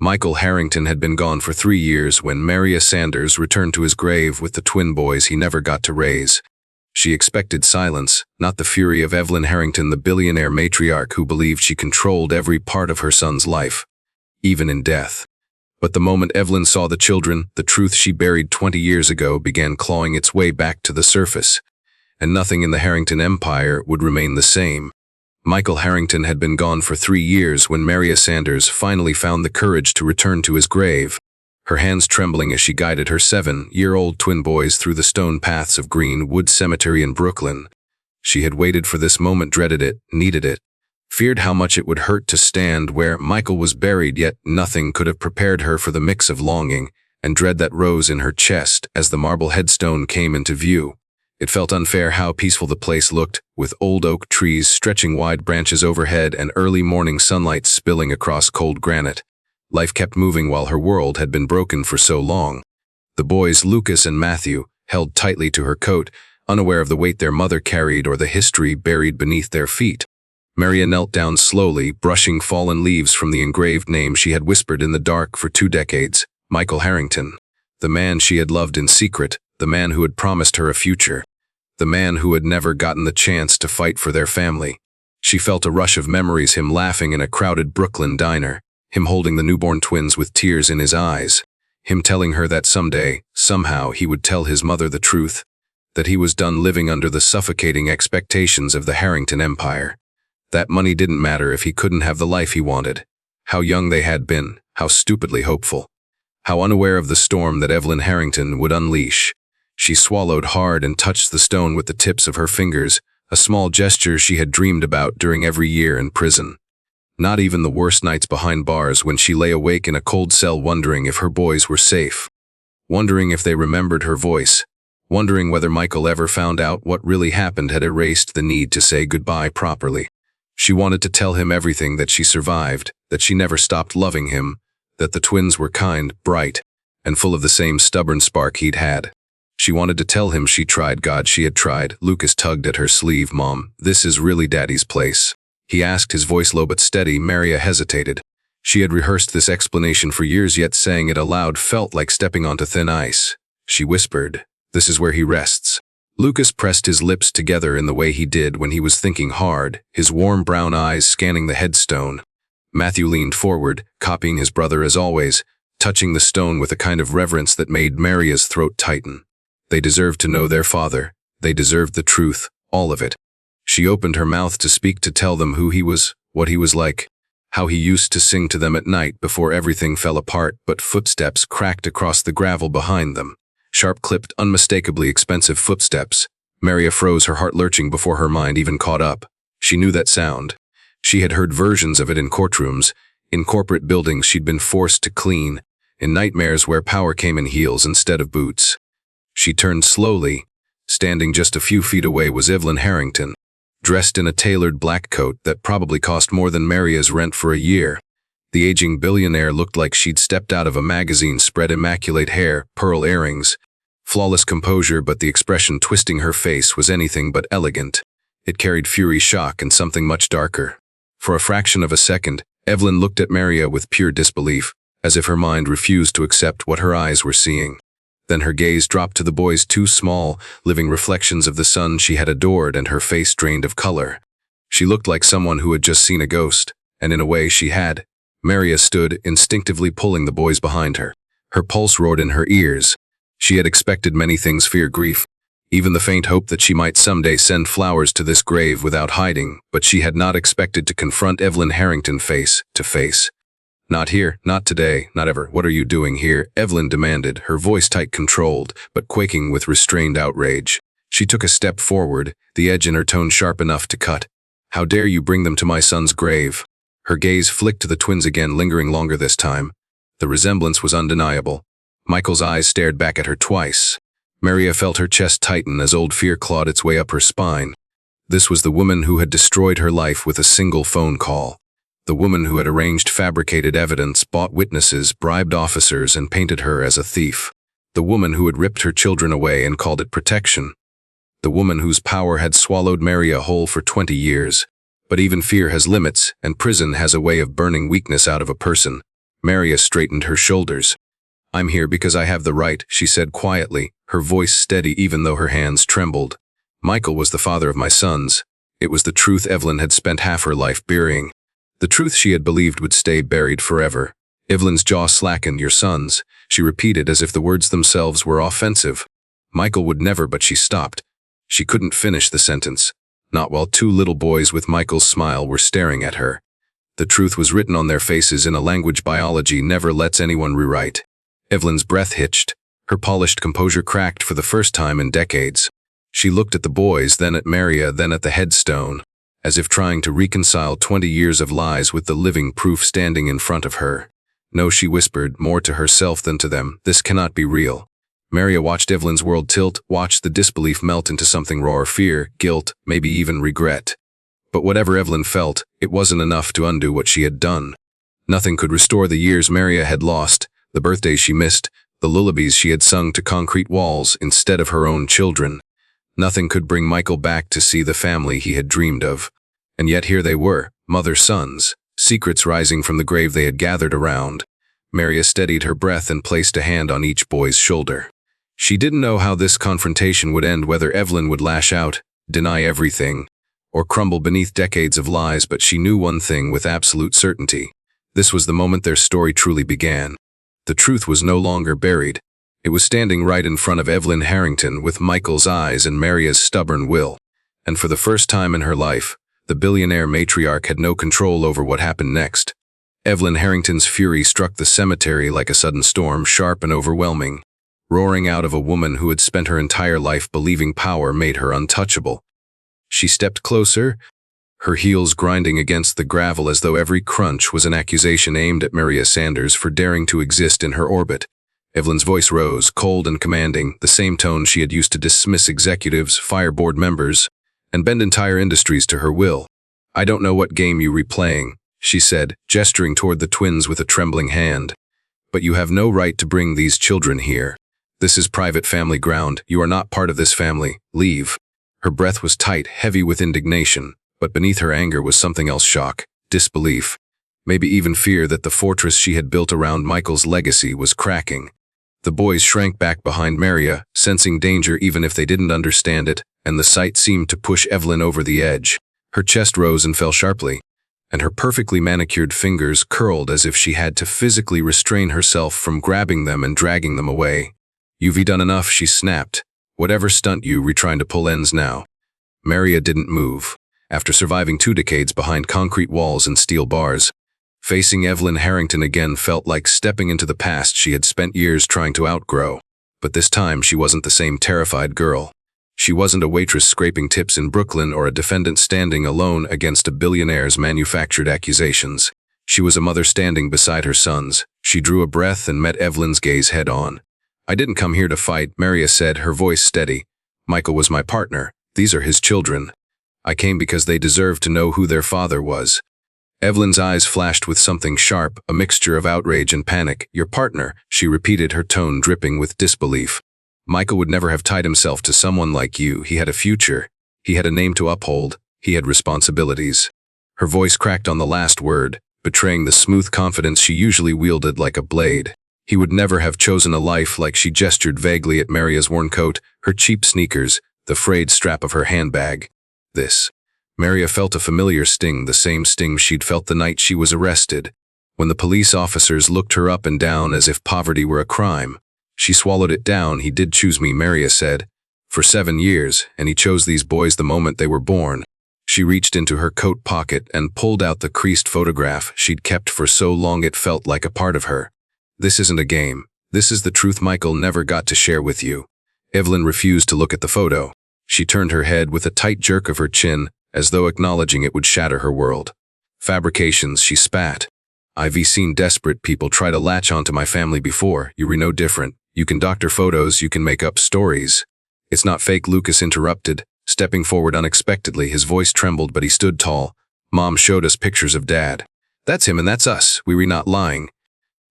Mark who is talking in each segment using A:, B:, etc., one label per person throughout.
A: Michael Harrington had been gone for 3 years when Maria Sanders returned to his grave with the twin boys he never got to raise. She expected silence, not the fury of Evelyn Harrington, the billionaire matriarch who believed she controlled every part of her son's life, even in death. But the moment Evelyn saw the children, the truth she buried 20 years ago began clawing its way back to the surface, and nothing in the Harrington empire would remain the same. Michael Harrington had been gone for 3 years when Maria Sanders finally found the courage to return to his grave, her hands trembling as she guided her 7-year-old twin boys through the stone paths of Greenwood Cemetery in Brooklyn. She had waited for this moment, dreaded it, needed it, feared how much it would hurt to stand where Michael was buried, yet nothing could have prepared her for the mix of longing and dread that rose in her chest as the marble headstone came into view. It felt unfair how peaceful the place looked, with old oak trees stretching wide branches overhead and early morning sunlight spilling across cold granite. Life kept moving while her world had been broken for so long. The boys, Lucas and Matthew, held tightly to her coat, unaware of the weight their mother carried or the history buried beneath their feet. Maria knelt down slowly, brushing fallen leaves from the engraved name she had whispered in the dark for 2 decades, Michael Harrington. The man she had loved in secret, the man who had promised her a future. The man who had never gotten the chance to fight for their family. She felt a rush of memories, him laughing in a crowded Brooklyn diner, him holding the newborn twins with tears in his eyes, him telling her that someday, somehow, he would tell his mother the truth, that he was done living under the suffocating expectations of the Harrington empire. That money didn't matter if he couldn't have the life he wanted. How young they had been, how stupidly hopeful. How unaware of the storm that Evelyn Harrington would unleash. She swallowed hard and touched the stone with the tips of her fingers, a small gesture she had dreamed about during every year in prison. Not even the worst nights behind bars when she lay awake in a cold cell wondering if her boys were safe. Wondering if they remembered her voice. Wondering whether Michael ever found out what really happened had erased the need to say goodbye properly. She wanted to tell him everything, that she survived, that she never stopped loving him, that the twins were kind, bright, and full of the same stubborn spark he'd had. She wanted to tell him she tried. God, she had tried. Lucas tugged at her sleeve. Mom, this is really Daddy's place, he asked, his voice low but steady. Maria hesitated. She had rehearsed this explanation for years, yet saying it aloud felt like stepping onto thin ice. She whispered, this is where he rests. Lucas pressed his lips together in the way he did when he was thinking hard, his warm brown eyes scanning the headstone. Matthew leaned forward, copying his brother as always, touching the stone with a kind of reverence that made Maria's throat tighten. They deserved to know their father. They deserved the truth, all of it. She opened her mouth to speak, to tell them who he was, what he was like, how he used to sing to them at night before everything fell apart, but footsteps cracked across the gravel behind them. Sharp-clipped, unmistakably expensive footsteps. Maria froze, her heart lurching before her mind even caught up. She knew that sound. She had heard versions of it in courtrooms, in corporate buildings she'd been forced to clean, in nightmares where power came in heels instead of boots. She turned slowly. Standing just a few feet away was Evelyn Harrington, dressed in a tailored black coat that probably cost more than Maria's rent for a year. The aging billionaire looked like she'd stepped out of a magazine spread. Immaculate hair, pearl earrings, flawless composure, but the expression twisting her face was anything but elegant. It carried fury, shock, and something much darker. For a fraction of a second, Evelyn looked at Maria with pure disbelief, as if her mind refused to accept what her eyes were seeing. Then her gaze dropped to the boys, 2 small, living reflections of the son she had adored, and her face drained of color. She looked like someone who had just seen a ghost, and in a way she had. Maria stood, instinctively pulling the boys behind her. Her pulse roared in her ears. She had expected many things: fear, grief, even the faint hope that she might someday send flowers to this grave without hiding, but she had not expected to confront Evelyn Harrington face to face. Not here, not today, not ever. What are you doing here? Evelyn demanded, her voice tight, controlled, but quaking with restrained outrage. She took a step forward, the edge in her tone sharp enough to cut. How dare you bring them to my son's grave? Her gaze flicked to the twins again, lingering longer this time. The resemblance was undeniable. Michael's eyes stared back at her twice. Maria felt her chest tighten as old fear clawed its way up her spine. This was the woman who had destroyed her life with a single phone call. The woman who had arranged fabricated evidence, bought witnesses, bribed officers, and painted her as a thief. The woman who had ripped her children away and called it protection. The woman whose power had swallowed Maria whole for 20 years. But even fear has limits, and prison has a way of burning weakness out of a person. Maria straightened her shoulders. "I'm here because I have the right," she said quietly, her voice steady even though her hands trembled. "Michael was the father of my sons." It was the truth Evelyn had spent half her life burying. The truth she had believed would stay buried forever. Evelyn's jaw slackened. "Your sons," she repeated as if the words themselves were offensive. "Michael would never," but she stopped. She couldn't finish the sentence. Not while two little boys with Michael's smile were staring at her. The truth was written on their faces in a language biology never lets anyone rewrite. Evelyn's breath hitched. Her polished composure cracked for the first time in decades. She looked at the boys, then at Maria, then at the headstone, as if trying to reconcile 20 years of lies with the living proof standing in front of her. "No," she whispered, more to herself than to them, "this cannot be real." Maria watched Evelyn's world tilt, watched the disbelief melt into something raw: fear, guilt, maybe even regret. But whatever Evelyn felt, it wasn't enough to undo what she had done. Nothing could restore the years Maria had lost, the birthdays she missed, the lullabies she had sung to concrete walls instead of her own children. Nothing could bring Michael back to see the family he had dreamed of. And yet here they were, mother-sons, secrets rising from the grave they had gathered around. Maria steadied her breath and placed a hand on each boy's shoulder. She didn't know how this confrontation would end, whether Evelyn would lash out, deny everything, or crumble beneath decades of lies, but she knew one thing with absolute certainty. This was the moment their story truly began. The truth was no longer buried. It was standing right in front of Evelyn Harrington with Michael's eyes and Maria's stubborn will. And for the first time in her life, the billionaire matriarch had no control over what happened next. Evelyn Harrington's fury struck the cemetery like a sudden storm, sharp and overwhelming, roaring out of a woman who had spent her entire life believing power made her untouchable. She stepped closer, her heels grinding against the gravel as though every crunch was an accusation aimed at Maria Sanders for daring to exist in her orbit. Evelyn's voice rose, cold and commanding, the same tone she had used to dismiss executives, fire board members, and bend entire industries to her will. "I don't know what game you're replaying," she said, gesturing toward the twins with a trembling hand. "But you have no right to bring these children here. This is private family ground. You are not part of this family. Leave." Her breath was tight, heavy with indignation, but beneath her anger was something else: shock, disbelief, maybe even fear that the fortress she had built around Michael's legacy was cracking. The boys shrank back behind Maria, sensing danger even if they didn't understand it, and the sight seemed to push Evelyn over the edge. Her chest rose and fell sharply, and her perfectly manicured fingers curled as if she had to physically restrain herself from grabbing them and dragging them away. "You've done enough," she snapped. "Whatever stunt we're trying to pull ends now." Maria didn't move. After surviving 2 decades behind concrete walls and steel bars, facing Evelyn Harrington again felt like stepping into the past she had spent years trying to outgrow. But this time she wasn't the same terrified girl. She wasn't a waitress scraping tips in Brooklyn or a defendant standing alone against a billionaire's manufactured accusations. She was a mother standing beside her sons. She drew a breath and met Evelyn's gaze head on. "I didn't come here to fight," Maria said, her voice steady. "Michael was my partner. These are his children. I came because they deserved to know who their father was." Evelyn's eyes flashed with something sharp, a mixture of outrage and panic. "Your partner," she repeated, her tone dripping with disbelief. "Michael would never have tied himself to someone like you. He had a future. He had a name to uphold. He had responsibilities." Her voice cracked on the last word, betraying the smooth confidence she usually wielded like a blade. "He would never have chosen a life like—" She gestured vaguely at Maria's worn coat, her cheap sneakers, the frayed strap of her handbag. "This." Maria felt a familiar sting, the same sting she'd felt the night she was arrested, when the police officers looked her up and down as if poverty were a crime. She swallowed it down. "He did choose me," Maria said, "for 7 years, and he chose these boys the moment they were born." She reached into her coat pocket and pulled out the creased photograph she'd kept for so long it felt like a part of her. "This isn't a game. This is the truth Michael never got to share with you." Evelyn refused to look at the photo. She turned her head with a tight jerk of her chin, as though acknowledging it would shatter her world. "Fabrications," she spat. "I've seen desperate people try to latch onto my family before. You're no different. You can doctor photos, you can make up stories." "It's not fake," Lucas interrupted, stepping forward unexpectedly. His voice trembled, but he stood tall. "Mom showed us pictures of Dad. That's him and that's us. We were not lying."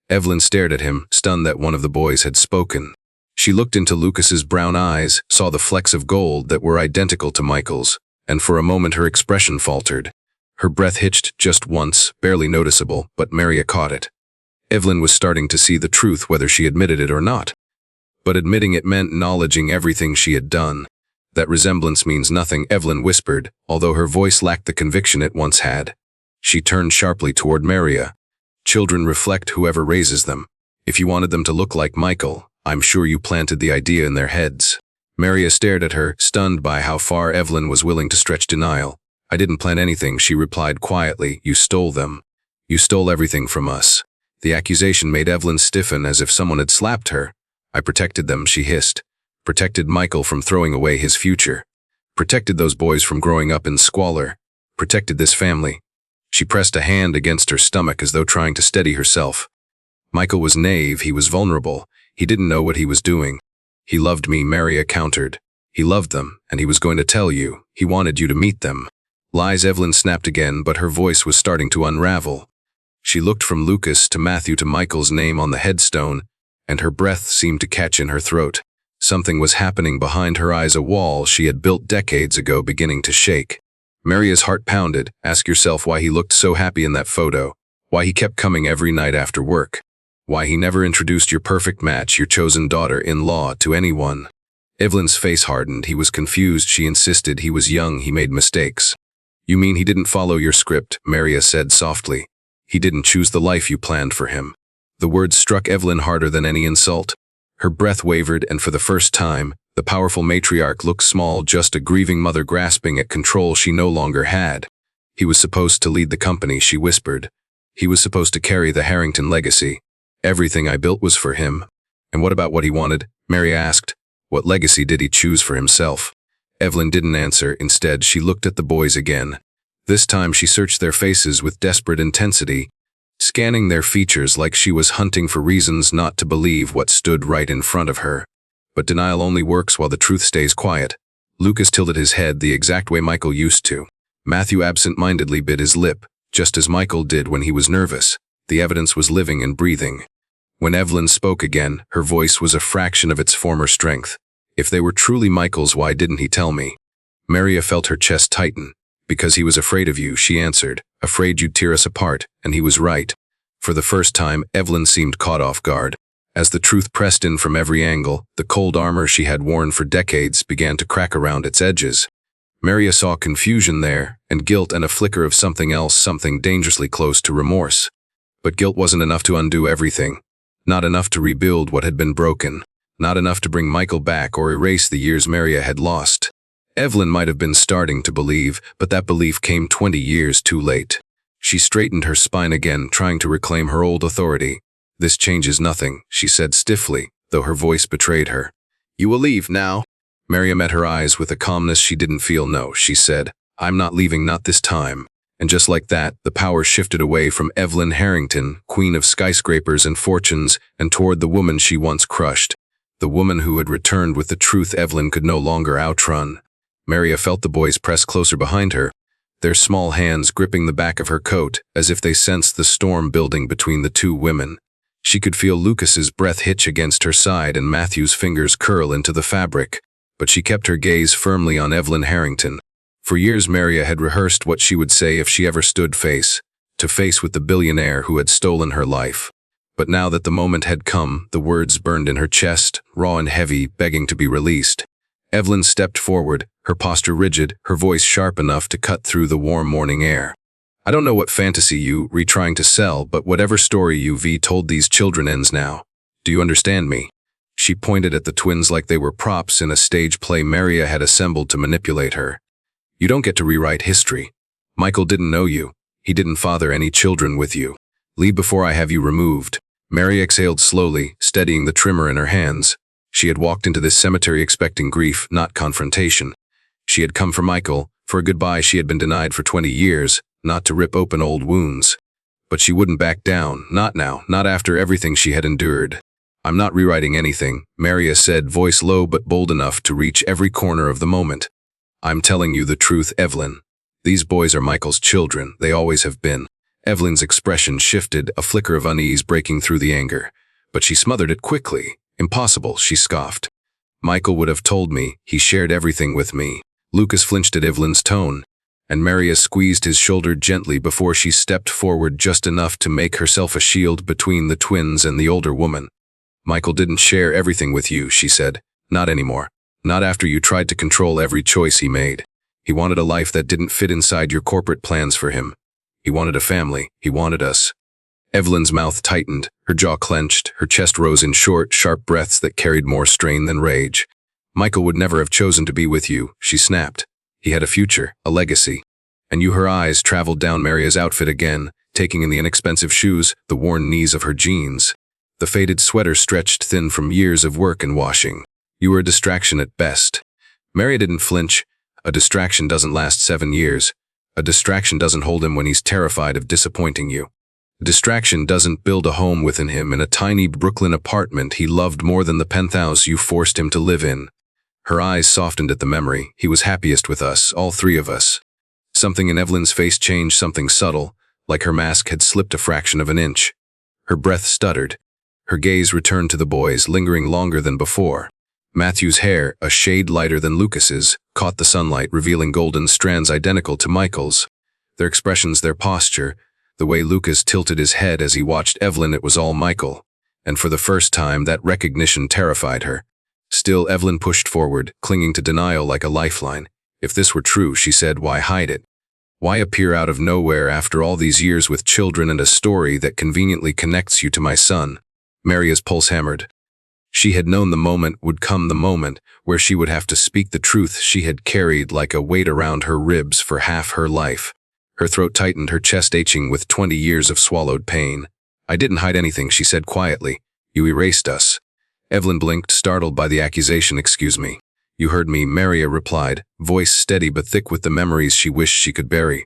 A: Evelyn stared at him, stunned that one of the boys had spoken. She looked into Lucas's brown eyes, saw the flecks of gold that were identical to Michael's, and for a moment her expression faltered. Her breath hitched just once, barely noticeable, but Maria caught it. Evelyn was starting to see the truth whether she admitted it or not. But admitting it meant acknowledging everything she had done. That resemblance means nothing, Evelyn whispered, although her voice lacked the conviction it once had. She turned sharply toward Maria. Children reflect whoever raises them. If you wanted them to look like Michael, I'm sure you planted the idea in their heads. Maria stared at her, stunned by how far Evelyn was willing to stretch denial. I didn't plan anything, she replied quietly. You stole them. You stole everything from us. The accusation made Evelyn stiffen as if someone had slapped her. I protected them, she hissed. Protected Michael from throwing away his future. Protected those boys from growing up in squalor. Protected this family. She pressed a hand against her stomach as though trying to steady herself. Michael was naive, he was vulnerable. He didn't know what he was doing. He loved me, Maria countered. He loved them, and he was going to tell you. He wanted you to meet them. Lies, Evelyn snapped again, but her voice was starting to unravel. She looked from Lucas to Matthew to Michael's name on the headstone, and her breath seemed to catch in her throat. Something was happening behind her eyes, a wall she had built decades ago beginning to shake. Maria's heart pounded. Ask yourself why he looked so happy in that photo, why he kept coming every night after work, why he never introduced your perfect match, your chosen daughter-in-law, to anyone. Evelyn's face hardened. He was confused. She insisted he was young, he made mistakes. You mean he didn't follow your script, Maria said softly. He didn't choose the life you planned for him. The words struck Evelyn harder than any insult. Her breath wavered, and for the first time, the powerful matriarch looked small, just a grieving mother grasping at control she no longer had. He was supposed to lead the company, she whispered. He was supposed to carry the Harrington legacy. Everything I built was for him. And what about what he wanted? Maria asked. What legacy did he choose for himself? Evelyn didn't answer. Instead, she looked at the boys again. This time she searched their faces with desperate intensity, scanning their features like she was hunting for reasons not to believe what stood right in front of her. But denial only works while the truth stays quiet. Lucas tilted his head the exact way Michael used to. Matthew absent-mindedly bit his lip, just as Michael did when he was nervous. The evidence was living and breathing. When Evelyn spoke again, her voice was a fraction of its former strength. If they were truly Michael's, why didn't he tell me? Maria felt her chest tighten. Because he was afraid of you, she answered. Afraid you'd tear us apart, and he was right. For the first time, Evelyn seemed caught off guard. As the truth pressed in from every angle, the cold armor she had worn for decades began to crack around its edges. Maria saw confusion there, and guilt, and a flicker of something else, something dangerously close to remorse. But guilt wasn't enough to undo everything. Not enough to rebuild what had been broken. Not enough to bring Michael back or erase the years Maria had lost. Evelyn might have been starting to believe, but that belief came 20 years too late. She straightened her spine again, trying to reclaim her old authority. This changes nothing, she said stiffly, though her voice betrayed her. You will leave now? Maria met her eyes with a calmness she didn't feel. No, she said. I'm not leaving, not this time. And just like that, the power shifted away from Evelyn Harrington, queen of skyscrapers and fortunes, and toward the woman she once crushed. The woman who had returned with the truth Evelyn could no longer outrun. Maria felt the boys press closer behind her, their small hands gripping the back of her coat, as if they sensed the storm building between the two women. She could feel Lucas's breath hitch against her side and Matthew's fingers curl into the fabric, but she kept her gaze firmly on Evelyn Harrington. For years Maria had rehearsed what she would say if she ever stood face to face with the billionaire who had stolen her life. But now that the moment had come, the words burned in her chest, raw and heavy, begging to be released. Evelyn stepped forward, her posture rigid, her voice sharp enough to cut through the warm morning air. I don't know what fantasy you trying to sell, but whatever story you've told these children ends now. Do you understand me? She pointed at the twins like they were props in a stage play Maria had assembled to manipulate her. You don't get to rewrite history. Michael didn't know you. He didn't father any children with you. Leave before I have you removed. Mary exhaled slowly, steadying the trimmer in her hands. She had walked into this cemetery expecting grief, not confrontation. She had come for Michael, for a goodbye she had been denied for 20 years, not to rip open old wounds. But she wouldn't back down, not now, not after everything she had endured. I'm not rewriting anything, Maria said, voice low but bold enough to reach every corner of the moment. I'm telling you the truth, Evelyn. These boys are Michael's children, they always have been. Evelyn's expression shifted, a flicker of unease breaking through the anger. But she smothered it quickly. Impossible, she scoffed. Michael would have told me, he shared everything with me. Lucas flinched at Evelyn's tone. and Maria squeezed his shoulder gently before she stepped forward just enough to make herself a shield between the twins and the older woman. Michael didn't share everything with you, she said. Not anymore. Not after you tried to control every choice he made. He wanted a life that didn't fit inside your corporate plans for him. He wanted a family. He wanted us. Evelyn's mouth tightened, her jaw clenched, her chest rose in short, sharp breaths that carried more strain than rage. Michael would never have chosen to be with you, she snapped. He had a future, a legacy. And her eyes traveled down Maria's outfit again, taking in the inexpensive shoes, the worn knees of her jeans. The faded sweater stretched thin from years of work and washing. You were a distraction at best. Maria didn't flinch. A distraction doesn't last 7 years. A distraction doesn't hold him when he's terrified of disappointing you. A distraction doesn't build a home within him in a tiny Brooklyn apartment he loved more than the penthouse you forced him to live in. Her eyes softened at the memory. He was happiest with us, all three of us. Something in Evelyn's face changed, something subtle, like her mask had slipped a fraction of an inch. Her breath stuttered. Her gaze returned to the boys, lingering longer than before. Matthew's hair, a shade lighter than Lucas's, caught the sunlight, revealing golden strands identical to Michael's. Their expressions, their posture, the way Lucas tilted his head as he watched Evelyn, it was all Michael. And for the first time, that recognition terrified her. Still, Evelyn pushed forward, clinging to denial like a lifeline. If this were true, she said, why hide it? Why appear out of nowhere after all these years with children and a story that conveniently connects you to my son? Maria's pulse hammered. She had known the moment would come, the moment where she would have to speak the truth she had carried like a weight around her ribs for half her life. Her throat tightened, her chest aching with 20 years of swallowed pain. I didn't hide anything, she said quietly. You erased us. Evelyn blinked, startled by the accusation. Excuse me. You heard me, Maria replied, voice steady but thick with the memories she wished she could bury.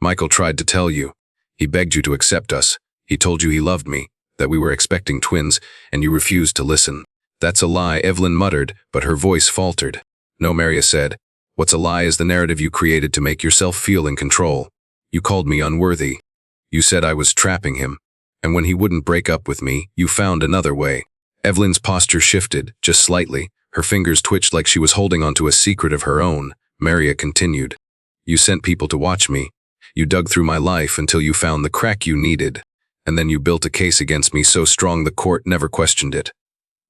A: Michael tried to tell you. He begged you to accept us. He told you he loved me, that we were expecting twins, and you refused to listen. That's a lie, Evelyn muttered, but her voice faltered. No, Maria said. What's a lie is the narrative you created to make yourself feel in control. You called me unworthy. You said I was trapping him. And when he wouldn't break up with me, you found another way. Evelyn's posture shifted, just slightly. Her fingers twitched like she was holding onto a secret of her own. Maria continued. You sent people to watch me. You dug through my life until you found the crack you needed. And then you built a case against me so strong the court never questioned it.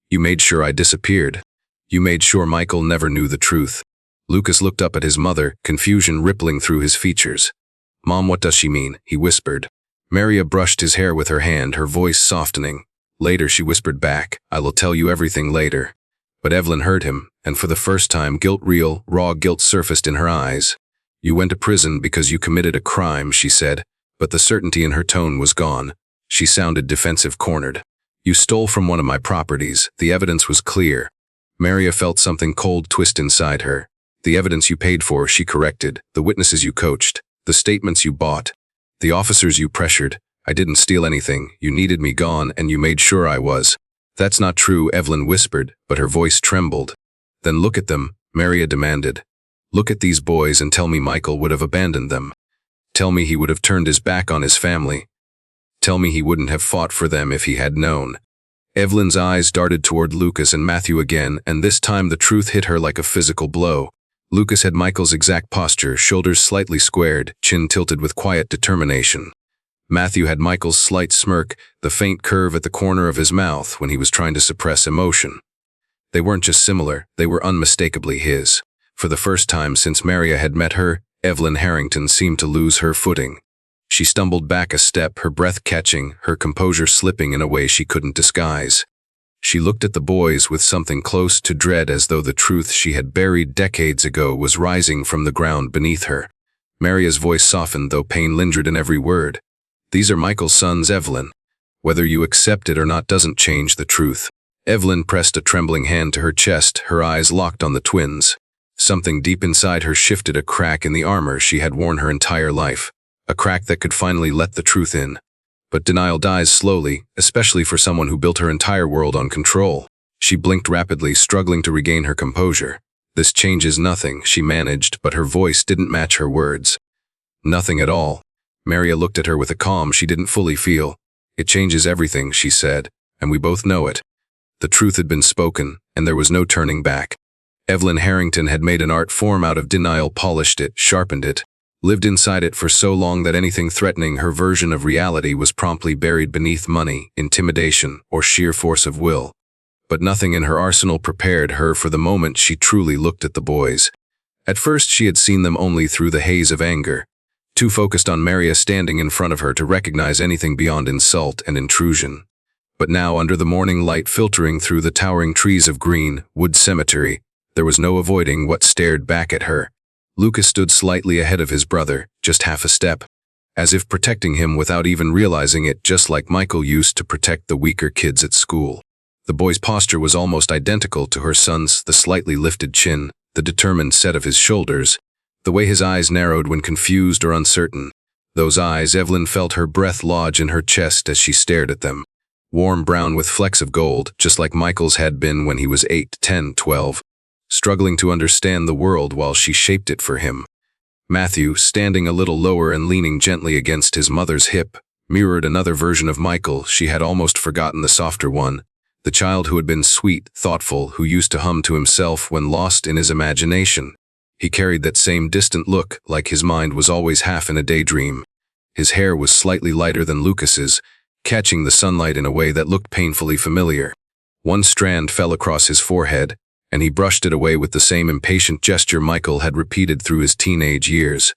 A: You made sure I disappeared. You made sure Michael never knew the truth. Lucas looked up at his mother, confusion rippling through his features. Mom, what does she mean? He whispered. Maria brushed his hair with her hand, her voice softening. Later, she whispered back, I will tell you everything later. But Evelyn heard him, and for the first time, guilt, real, raw guilt surfaced in her eyes. You went to prison because you committed a crime, she said, but the certainty in her tone was gone. She sounded defensive, cornered. You stole from one of my properties. The evidence was clear. Maria felt something cold twist inside her. The evidence you paid for, she corrected. The witnesses you coached. The statements you bought. The officers you pressured. I didn't steal anything. You needed me gone, and you made sure I was. That's not true, Evelyn whispered, but her voice trembled. Then look at them, Maria demanded. Look at these boys and tell me Michael would have abandoned them. Tell me he would have turned his back on his family. Tell me he wouldn't have fought for them if he had known. Evelyn's eyes darted toward Lucas and Matthew again, and this time the truth hit her like a physical blow. Lucas had Michael's exact posture, shoulders slightly squared, chin tilted with quiet determination. Matthew had Michael's slight smirk, the faint curve at the corner of his mouth when he was trying to suppress emotion. They weren't just similar, they were unmistakably his. For the first time since Maria had met her, Evelyn Harrington seemed to lose her footing. She stumbled back a step, her breath catching, her composure slipping in a way she couldn't disguise. She looked at the boys with something close to dread, as though the truth she had buried decades ago was rising from the ground beneath her. Maria's voice softened, though pain lingered in every word. These are Michael's sons, Evelyn. Whether you accept it or not doesn't change the truth. Evelyn pressed a trembling hand to her chest, her eyes locked on the twins. Something deep inside her shifted, a crack in the armor she had worn her entire life. A crack that could finally let the truth in. But denial dies slowly, especially for someone who built her entire world on control. She blinked rapidly, struggling to regain her composure. This changes nothing, she managed, but her voice didn't match her words. Nothing at all. Maria looked at her with a calm she didn't fully feel. It changes everything, she said, and we both know it. The truth had been spoken, and there was no turning back. Evelyn Harrington had made an art form out of denial, polished it, sharpened it. lived inside it for so long that anything threatening her version of reality was promptly buried beneath money, intimidation, or sheer force of will. But nothing in her arsenal prepared her for the moment she truly looked at the boys. At first she had seen them only through the haze of anger, too focused on Maria standing in front of her to recognize anything beyond insult and intrusion. But now, under the morning light filtering through the towering trees of Green Wood Cemetery, there was no avoiding what stared back at her. Lucas stood slightly ahead of his brother, just half a step, as if protecting him without even realizing it, just like Michael used to protect the weaker kids at school. The boy's posture was almost identical to her son's, the slightly lifted chin, the determined set of his shoulders, the way his eyes narrowed when confused or uncertain. Those eyes, Evelyn felt her breath lodge in her chest as she stared at them. Warm brown with flecks of gold, just like Michael's had been when he was 8, 10, 12, struggling to understand the world while she shaped it for him. Matthew, standing a little lower and leaning gently against his mother's hip, mirrored another version of Michael. She had almost forgotten the softer one, the child who had been sweet, thoughtful, who used to hum to himself when lost in his imagination. He carried that same distant look, like his mind was always half in a daydream. His hair was slightly lighter than Lucas's, catching the sunlight in a way that looked painfully familiar. One strand fell across his forehead, and he brushed it away with the same impatient gesture Michael had repeated through his teenage years.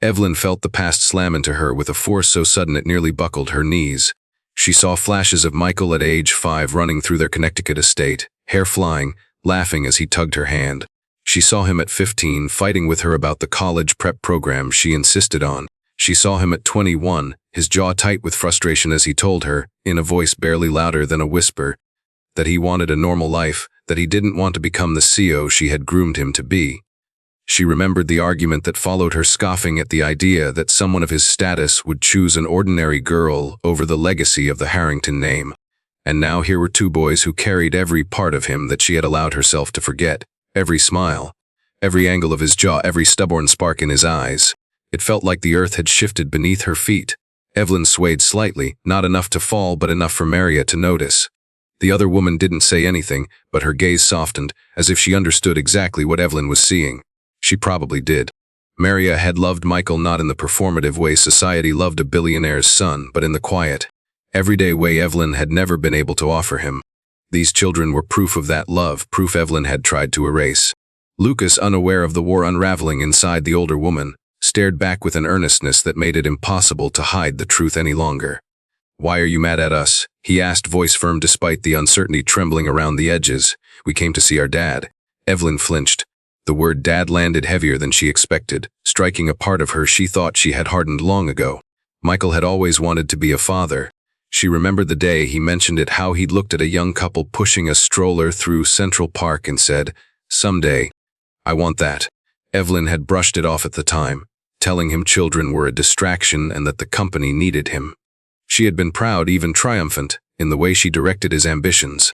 A: Evelyn felt the past slam into her with a force so sudden it nearly buckled her knees. She saw flashes of Michael at age 5 running through their Connecticut estate, hair flying, laughing as he tugged her hand. She saw him at 15 fighting with her about the college prep program she insisted on. She saw him at 21, his jaw tight with frustration as he told her, in a voice barely louder than a whisper, that he wanted a normal life, that he didn't want to become the CO she had groomed him to be. She remembered the argument that followed her scoffing at the idea that someone of his status would choose an ordinary girl over the legacy of the Harrington name. And now here were two boys who carried every part of him that she had allowed herself to forget, every smile, every angle of his jaw, every stubborn spark in his eyes. It felt like the earth had shifted beneath her feet. Evelyn swayed slightly, not enough to fall but enough for Maria to notice. The other woman didn't say anything, but her gaze softened, as if she understood exactly what Evelyn was seeing. She probably did. Maria had loved Michael not in the performative way society loved a billionaire's son, but in the quiet, everyday way Evelyn had never been able to offer him. These children were proof of that love, proof Evelyn had tried to erase. Lucas, unaware of the war unraveling inside the older woman, stared back with an earnestness that made it impossible to hide the truth any longer. "Why are you mad at us?" he asked, voice firm despite the uncertainty trembling around the edges. "We came to see our dad." Evelyn flinched. The word dad landed heavier than she expected, striking a part of her she thought she had hardened long ago. Michael had always wanted to be a father. She remembered the day he mentioned it, how he'd looked at a young couple pushing a stroller through Central Park and said, "Someday, I want that." Evelyn had brushed it off at the time, telling him children were a distraction and that the company needed him. She had been proud, even triumphant, in the way she directed his ambitions.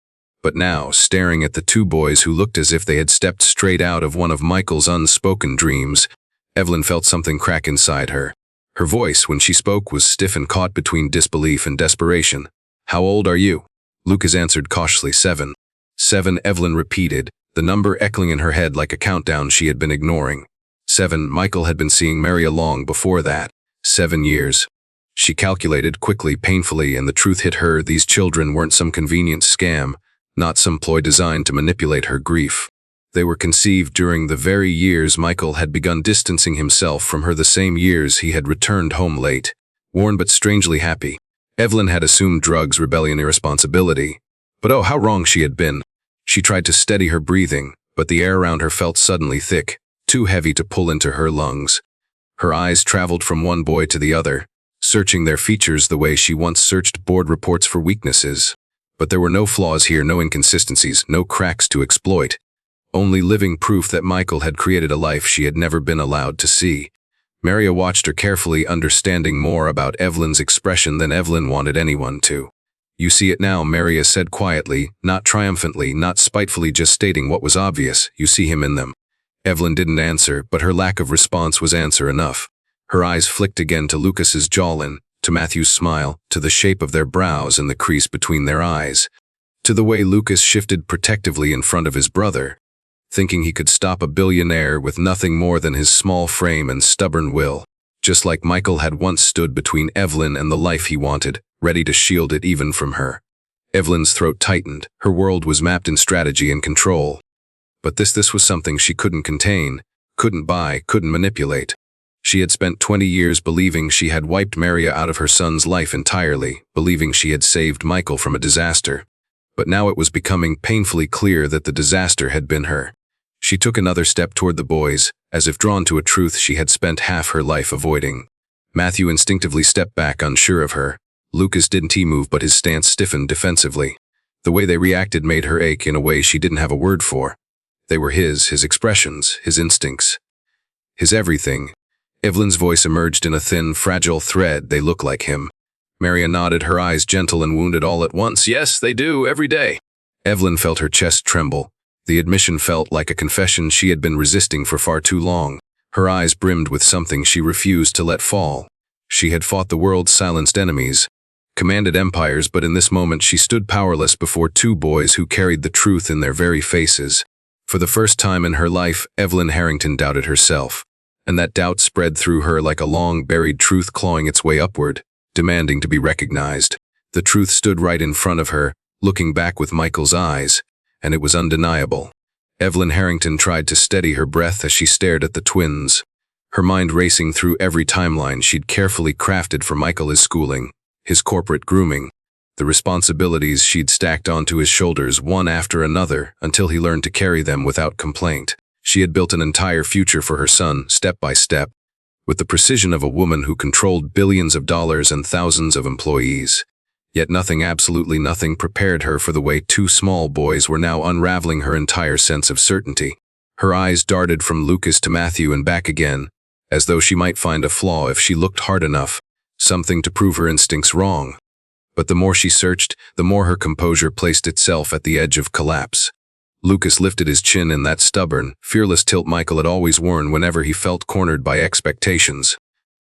A: But now, staring at the two boys who looked as if they had stepped straight out of one of Michael's unspoken dreams, Evelyn felt something crack inside her. Her voice, when she spoke, was stiff and caught between disbelief and desperation. "How old are you?" Lucas answered cautiously, 7. 7, Evelyn repeated, the number echoing in her head like a countdown she had been ignoring. 7, Michael had been seeing Maria long before that. 7 years. She calculated quickly, painfully, and the truth hit her. These children weren't some convenient scam, not some ploy designed to manipulate her grief. They were conceived during the very years Michael had begun distancing himself from her, the same years he had returned home late, worn but strangely happy. Evelyn had assumed drugs, rebellion, irresponsibility. But oh, how wrong she had been. She tried to steady her breathing, but the air around her felt suddenly thick, too heavy to pull into her lungs. Her eyes traveled from one boy to the other, searching their features the way she once searched board reports for weaknesses. But there were no flaws here, no inconsistencies, no cracks to exploit. Only living proof that Michael had created a life she had never been allowed to see. Maria watched her carefully, understanding more about Evelyn's expression than Evelyn wanted anyone to. "You see it now," Maria said quietly, not triumphantly, not spitefully, just stating what was obvious. "You see him in them." Evelyn didn't answer, but her lack of response was answer enough. Her eyes flicked again to Lucas's jawline, to Matthew's smile, to the shape of their brows and the crease between their eyes, to the way Lucas shifted protectively in front of his brother. thinking he could stop a billionaire with nothing more than his small frame and stubborn will. Just like Michael had once stood between Evelyn and the life he wanted, ready to shield it even from her. Evelyn's throat tightened. Her world was mapped in strategy and control. But this was something she couldn't contain, couldn't buy, couldn't manipulate. She had spent 20 years believing she had wiped Maria out of her son's life entirely, believing she had saved Michael from a disaster. But now it was becoming painfully clear that the disaster had been her. She took another step toward the boys, as if drawn to a truth she had spent half her life avoiding. Matthew instinctively stepped back, unsure of her. Lucas didn't move, but his stance stiffened defensively. The way they reacted made her ache in a way she didn't have a word for. They were his expressions, his instincts, his everything. Evelyn's voice emerged in a thin, fragile thread. They look like him. Maria nodded, her eyes gentle and wounded all at once. Yes, they do, every day. Evelyn felt her chest tremble. The admission felt like a confession she had been resisting for far too long. Her eyes brimmed with something she refused to let fall. She had fought the world's silenced enemies, commanded empires, but in this moment she stood powerless before two boys who carried the truth in their very faces. For the first time in her life, Evelyn Harrington doubted herself. And that doubt spread through her like a long-buried truth clawing its way upward, demanding to be recognized. The truth stood right in front of her, looking back with Michael's eyes, and it was undeniable. Evelyn Harrington tried to steady her breath as she stared at the twins, her mind racing through every timeline she'd carefully crafted for Michael: his schooling, his corporate grooming, the responsibilities she'd stacked onto his shoulders one after another until he learned to carry them without complaint. She had built an entire future for her son, step by step, with the precision of a woman who controlled billions of dollars and thousands of employees. Yet nothing, absolutely nothing, prepared her for the way two small boys were now unraveling her entire sense of certainty. Her eyes darted from Lucas to Matthew and back again, as though she might find a flaw if she looked hard enough, something to prove her instincts wrong. But the more she searched, the more her composure placed itself at the edge of collapse. Lucas lifted his chin in that stubborn, fearless tilt Michael had always worn whenever he felt cornered by expectations.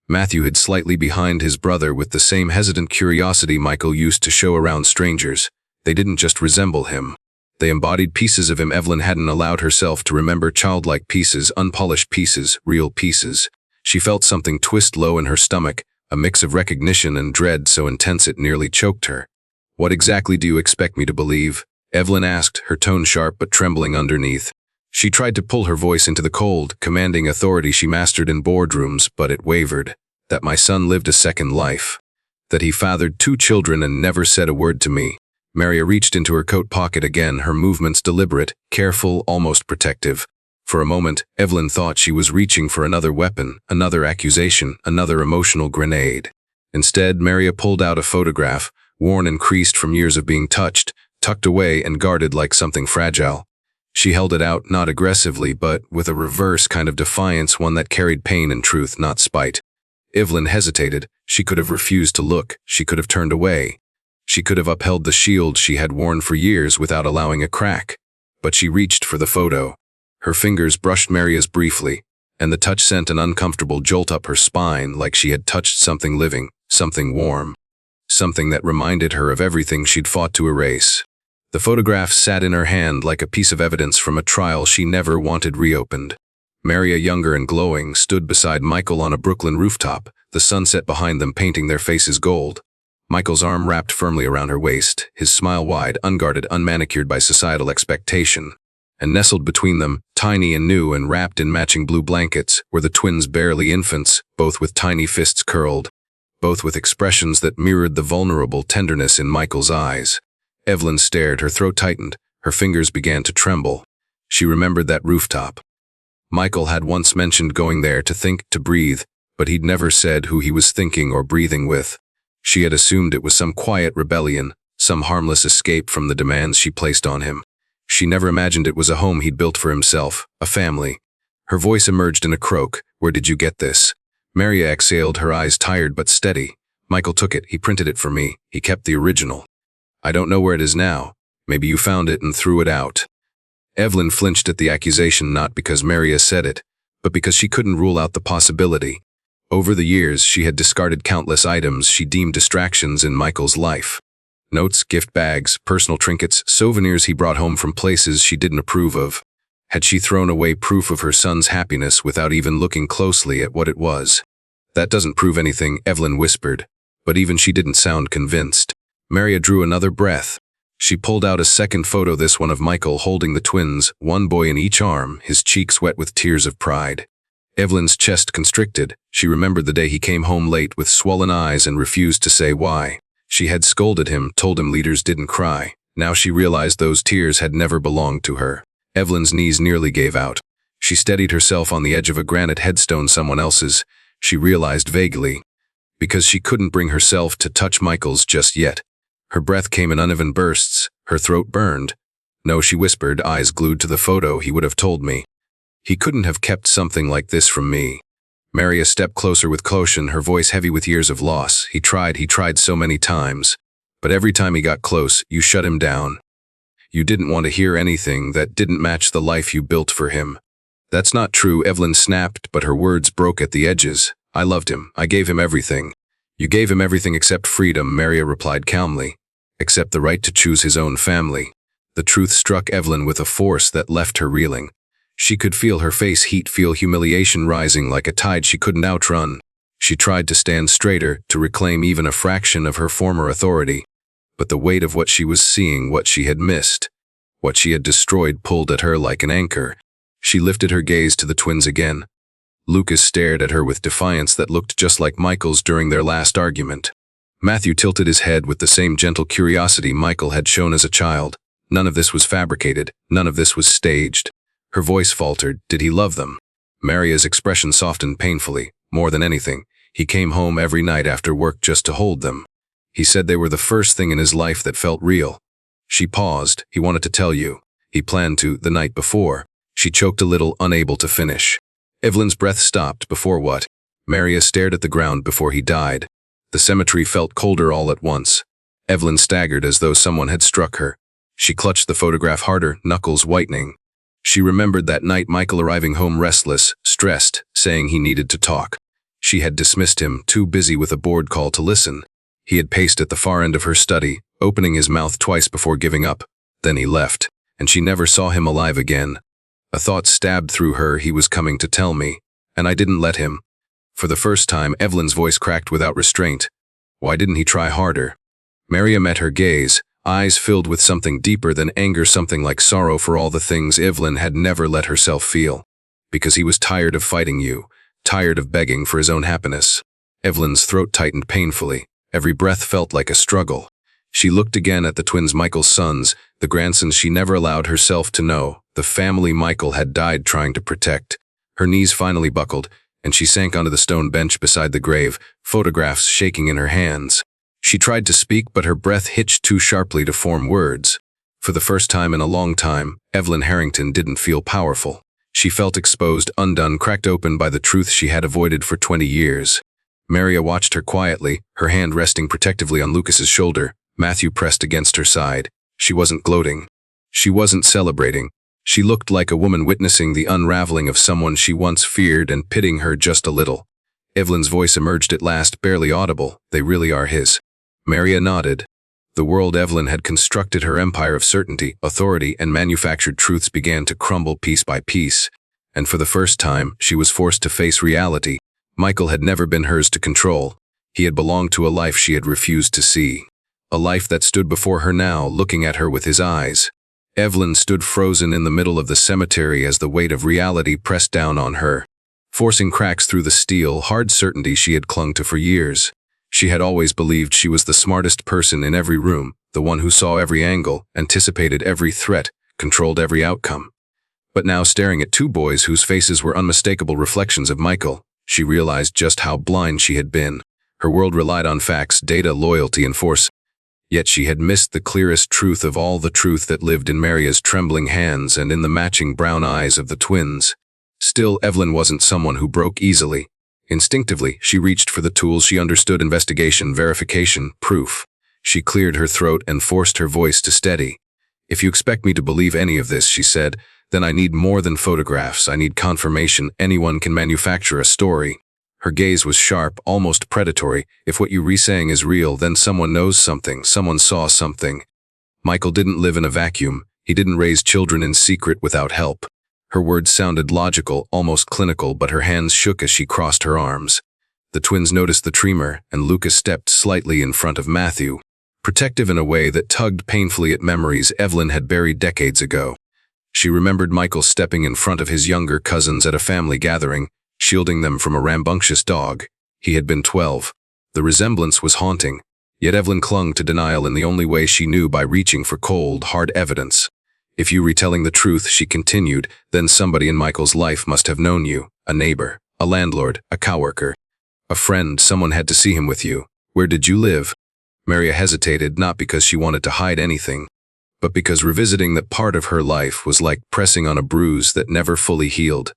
A: Matthew hid slightly behind his brother with the same hesitant curiosity Michael used to show around strangers. They didn't just resemble him. They embodied pieces of him Evelyn hadn't allowed herself to remember, childlike pieces, unpolished pieces, real pieces. She felt something twist low in her stomach, a mix of recognition and dread so intense it nearly choked her. What exactly do you expect me to believe? Evelyn asked, her tone sharp but trembling underneath. She tried to pull her voice into the cold, commanding authority she mastered in boardrooms, but it wavered. That my son lived a second life. That he fathered 2 children and never said a word to me. Maria reached into her coat pocket again, her movements deliberate, careful, almost protective. For a moment, Evelyn thought she was reaching for another weapon, another accusation, another emotional grenade. Instead, Maria pulled out a photograph, worn and creased from years of being touched, tucked away and guarded like something fragile. She held it out, not aggressively, but with a reverse kind of defiance, one that carried pain and truth, not spite. Evelyn hesitated. She could have refused to look. She could have turned away. She could have upheld the shield she had worn for years without allowing a crack. But she reached for the photo. Her fingers brushed Maria's briefly, and the touch sent an uncomfortable jolt up her spine, like she had touched something living, something warm, something that reminded her of everything she'd fought to erase. The photograph sat in her hand like a piece of evidence from a trial she never wanted reopened. Maria, younger and glowing, stood beside Michael on a Brooklyn rooftop, the sunset behind them painting their faces gold. Michael's arm wrapped firmly around her waist, his smile wide, unguarded, unmanicured by societal expectation. And nestled between them, tiny and new and wrapped in matching blue blankets, were the twins, barely infants, both with tiny fists curled, both with expressions that mirrored the vulnerable tenderness in Michael's eyes. Evelyn stared, her throat tightened, her fingers began to tremble. She remembered that rooftop. Michael had once mentioned going there to think, to breathe, but he'd never said who he was thinking or breathing with. She had assumed it was some quiet rebellion, some harmless escape from the demands she placed on him. She never imagined it was a home he'd built for himself, a family. Her voice emerged in a croak. Where did you get this? Maria exhaled, her eyes tired but steady. Michael took it. He printed it for me. He kept the original. I don't know where it is now. Maybe you found it and threw it out. Evelyn flinched at the accusation, not because Maria said it, but because she couldn't rule out the possibility. Over the years, she had discarded countless items she deemed distractions in Michael's life. Notes, gift bags, personal trinkets, souvenirs he brought home from places she didn't approve of. Had she thrown away proof of her son's happiness without even looking closely at what it was? That doesn't prove anything, Evelyn whispered, but even she didn't sound convinced. Maria drew another breath. She pulled out a second photo, this one of Michael holding the twins, one boy in each arm, his cheeks wet with tears of pride. Evelyn's chest constricted. She remembered the day he came home late with swollen eyes and refused to say why. She had scolded him, told him leaders didn't cry. Now she realized those tears had never belonged to her. Evelyn's knees nearly gave out. She steadied herself on the edge of a granite headstone, someone else's. She realized vaguely, because she couldn't bring herself to touch Michael's just yet. Her breath came in uneven bursts. Her throat burned. No, she whispered, eyes glued to the photo. He would have told me. He couldn't have kept something like this from me. Maria stepped closer with caution, her voice heavy with years of loss. He tried so many times. But every time he got close, you shut him down. You didn't want to hear anything that didn't match the life you built for him. That's not true, Evelyn snapped, but her words broke at the edges. I loved him. I gave him everything. You gave him everything except freedom, Maria replied calmly. Except the right to choose his own family. The truth struck Evelyn with a force that left her reeling. She could feel her face heat, feel humiliation rising like a tide she couldn't outrun. She tried to stand straighter, to reclaim even a fraction of her former authority. But the weight of what she was seeing, what she had missed, what she had destroyed, pulled at her like an anchor. She lifted her gaze to the twins again. Lucas stared at her with defiance that looked just like Michael's during their last argument. Matthew tilted his head with the same gentle curiosity Michael had shown as a child. None of this was fabricated. None of this was staged. Her voice faltered. Did he love them? Maria's expression softened painfully. More than anything, he came home every night after work just to hold them. He said they were the first thing in his life that felt real. She paused. He wanted to tell you. He planned to, the night before. She choked a little, unable to finish. Evelyn's breath stopped. Before what? Maria stared at the ground. Before he died. The cemetery felt colder all at once. Evelyn staggered as though someone had struck her. She clutched the photograph harder, knuckles whitening. She remembered that night, Michael arriving home restless, stressed, saying he needed to talk. She had dismissed him, too busy with a board call to listen. He had paced at the far end of her study, opening his mouth twice before giving up. Then he left, and she never saw him alive again. A thought stabbed through her. He was coming to tell me, and I didn't let him. For the first time, Evelyn's voice cracked without restraint. Why didn't he try harder? Maria met her gaze, eyes filled with something deeper than anger, something like sorrow for all the things Evelyn had never let herself feel. Because he was tired of fighting you, tired of begging for his own happiness. Evelyn's throat tightened painfully. Every breath felt like a struggle. She looked again at the twins, Michael's sons, the grandsons she never allowed herself to know, the family Michael had died trying to protect. Her knees finally buckled, and she sank onto the stone bench beside the grave, photographs shaking in her hands. She tried to speak, but her breath hitched too sharply to form words. For the first time in a long time, Evelyn Harrington didn't feel powerful. She felt exposed, undone, cracked open by the truth she had avoided for 20 years. Maria watched her quietly, her hand resting protectively on Lucas's shoulder. Matthew pressed against her side. She wasn't gloating. She wasn't celebrating. She looked like a woman witnessing the unraveling of someone she once feared and pitying her just a little. Evelyn's voice emerged at last, barely audible. They really are his. Maria nodded. The world Evelyn had constructed, her empire of certainty, authority, and manufactured truths began to crumble piece by piece. And for the first time, she was forced to face reality. Michael had never been hers to control. He had belonged to a life she had refused to see. A life that stood before her now, looking at her with his eyes. Evelyn stood frozen in the middle of the cemetery as the weight of reality pressed down on her, forcing cracks through the steel, hard certainty she had clung to for years. She had always believed she was the smartest person in every room, the one who saw every angle, anticipated every threat, controlled every outcome. But now, staring at two boys whose faces were unmistakable reflections of Michael, she realized just how blind she had been. Her world relied on facts, data, loyalty, and force. Yet she had missed the clearest truth of all, the truth that lived in Maria's trembling hands and in the matching brown eyes of the twins. Still, Evelyn wasn't someone who broke easily. Instinctively, she reached for the tools she understood: investigation, verification, proof. She cleared her throat and forced her voice to steady. "If you expect me to believe any of this," she said, "then I need more than photographs. I need confirmation. Anyone can manufacture a story." Her gaze was sharp, almost predatory. "If what you're saying is real, then someone knows something, someone saw something. Michael didn't live in a vacuum. He didn't raise children in secret without help. Her words sounded logical, almost clinical, but her hands shook as she crossed her arms. The twins noticed the tremor, and Lucas stepped slightly in front of Matthew, protective in a way that tugged painfully at memories Evelyn had buried decades ago. She remembered Michael stepping in front of his younger cousins at a family gathering, shielding them from a rambunctious dog. He had been 12. The resemblance was haunting, yet Evelyn clung to denial in the only way she knew, by reaching for cold, hard evidence. If you retelling the truth, she continued, then somebody in Michael's life must have known you. A neighbor, a landlord, a coworker, a friend. Someone had to see him with you. Where did you live? Maria hesitated, not because she wanted to hide anything, but because revisiting that part of her life was like pressing on a bruise that never fully healed.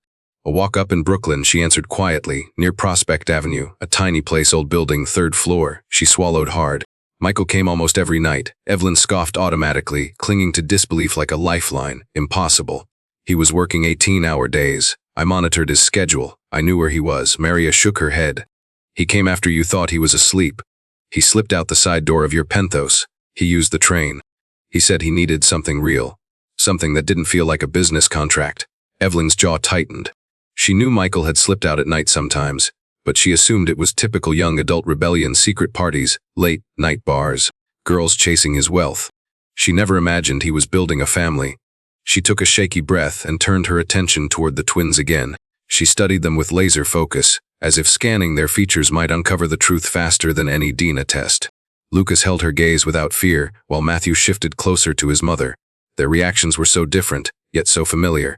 A: A walk up in Brooklyn, she answered quietly, near Prospect Avenue, a tiny place, old building, 3rd floor. She swallowed hard. Michael came almost every night. Evelyn scoffed automatically, clinging to disbelief like a lifeline. Impossible. He was working 18-hour days. I monitored his schedule. I knew where he was. Maria shook her head. He came after you thought he was asleep. He slipped out the side door of your penthos. He used the train. He said he needed something real. Something that didn't feel like a business contract. Evelyn's jaw tightened. She knew Michael had slipped out at night sometimes, but she assumed it was typical young adult rebellion, secret parties, late night bars, girls chasing his wealth. She never imagined he was building a family. She took a shaky breath and turned her attention toward the twins again. She studied them with laser focus, as if scanning their features might uncover the truth faster than any DNA test. Lucas held her gaze without fear, while Matthew shifted closer to his mother. Their reactions were so different, yet so familiar.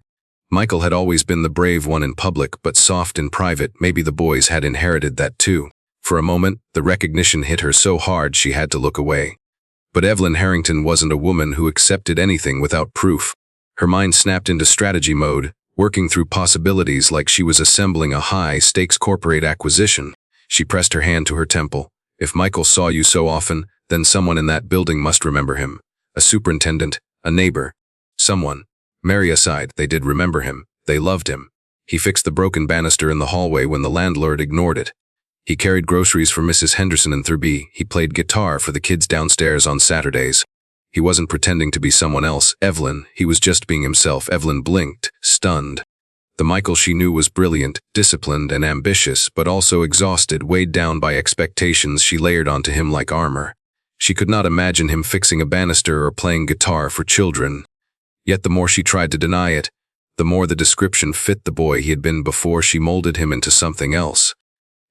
A: Michael had always been the brave one in public, but soft in private. Maybe the boys had inherited that too. For a moment, the recognition hit her so hard she had to look away. But Evelyn Harrington wasn't a woman who accepted anything without proof. Her mind snapped into strategy mode, working through possibilities like she was assembling a high-stakes corporate acquisition. She pressed her hand to her temple. If Michael saw you so often, then someone in that building must remember him. A superintendent, a neighbor, someone. Maria sighed. They did remember him. They loved him. He fixed the broken banister in the hallway when the landlord ignored it. He carried groceries for Mrs. Henderson in Thurby. He played guitar for the kids downstairs on Saturdays. He wasn't pretending to be someone else, Evelyn. He was just being himself. Evelyn blinked, stunned. The Michael she knew was brilliant, disciplined, and ambitious, but also exhausted, weighed down by expectations she layered onto him like armor. She could not imagine him fixing a banister or playing guitar for children. Yet the more she tried to deny it, the more the description fit the boy he had been before she molded him into something else.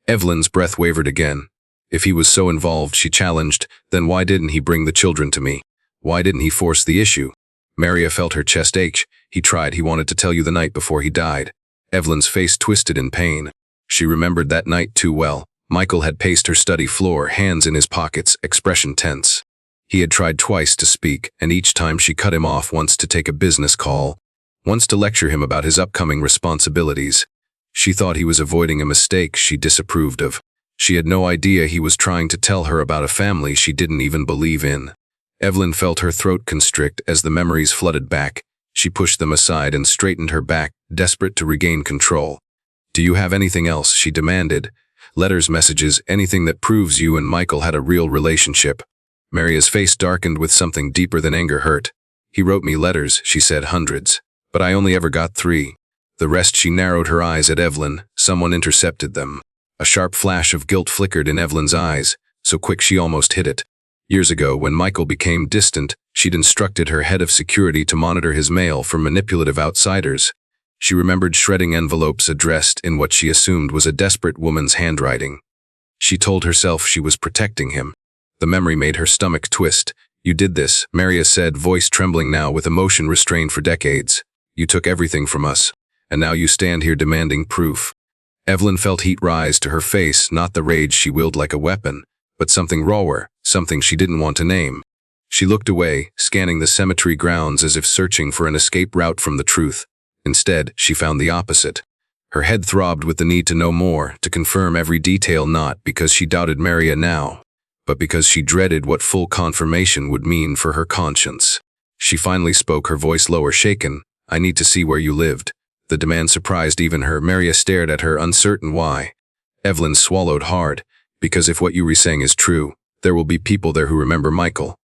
A: Evelyn's breath wavered again. If he was so involved, she challenged, then why didn't he bring the children to me? Why didn't he force the issue? Maria felt her chest ache. He tried. He wanted to tell you the night before he died. Evelyn's face twisted in pain. She remembered that night too well. Michael had paced her study floor, hands in his pockets, expression tense. He had tried twice to speak, and each time she cut him off, once to take a business call, once to lecture him about his upcoming responsibilities. She thought he was avoiding a mistake she disapproved of. She had no idea he was trying to tell her about a family she didn't even believe in. Evelyn felt her throat constrict as the memories flooded back. She pushed them aside and straightened her back, desperate to regain control. Do you have anything else? She demanded. Letters, messages, anything that proves you and Michael had a real relationship. Maria's face darkened with something deeper than anger hurt. He wrote me letters, she said, hundreds. But I only ever got 3. The rest. She narrowed her eyes at Evelyn. Someone intercepted them. A sharp flash of guilt flickered in Evelyn's eyes, so quick she almost hit it. Years ago, when Michael became distant, she'd instructed her head of security to monitor his mail for manipulative outsiders. She remembered shredding envelopes addressed in what she assumed was a desperate woman's handwriting. She told herself she was protecting him. The memory made her stomach twist. You did this, Maria said, voice trembling now with emotion restrained for decades. You took everything from us, and now you stand here demanding proof. Evelyn felt heat rise to her face, not the rage she willed like a weapon, but something rawer, something she didn't want to name. She looked away, scanning the cemetery grounds as if searching for an escape route from the truth. Instead, she found the opposite. Her head throbbed with the need to know more, to confirm every detail, not because she doubted Maria now, but because she dreaded what full confirmation would mean for her conscience. She finally spoke, her voice lower, shaken. I need to see where you lived. The demand surprised even her. Maria stared at her, uncertain why. Evelyn swallowed hard. Because if what you were saying is true, there will be people there who remember Michael.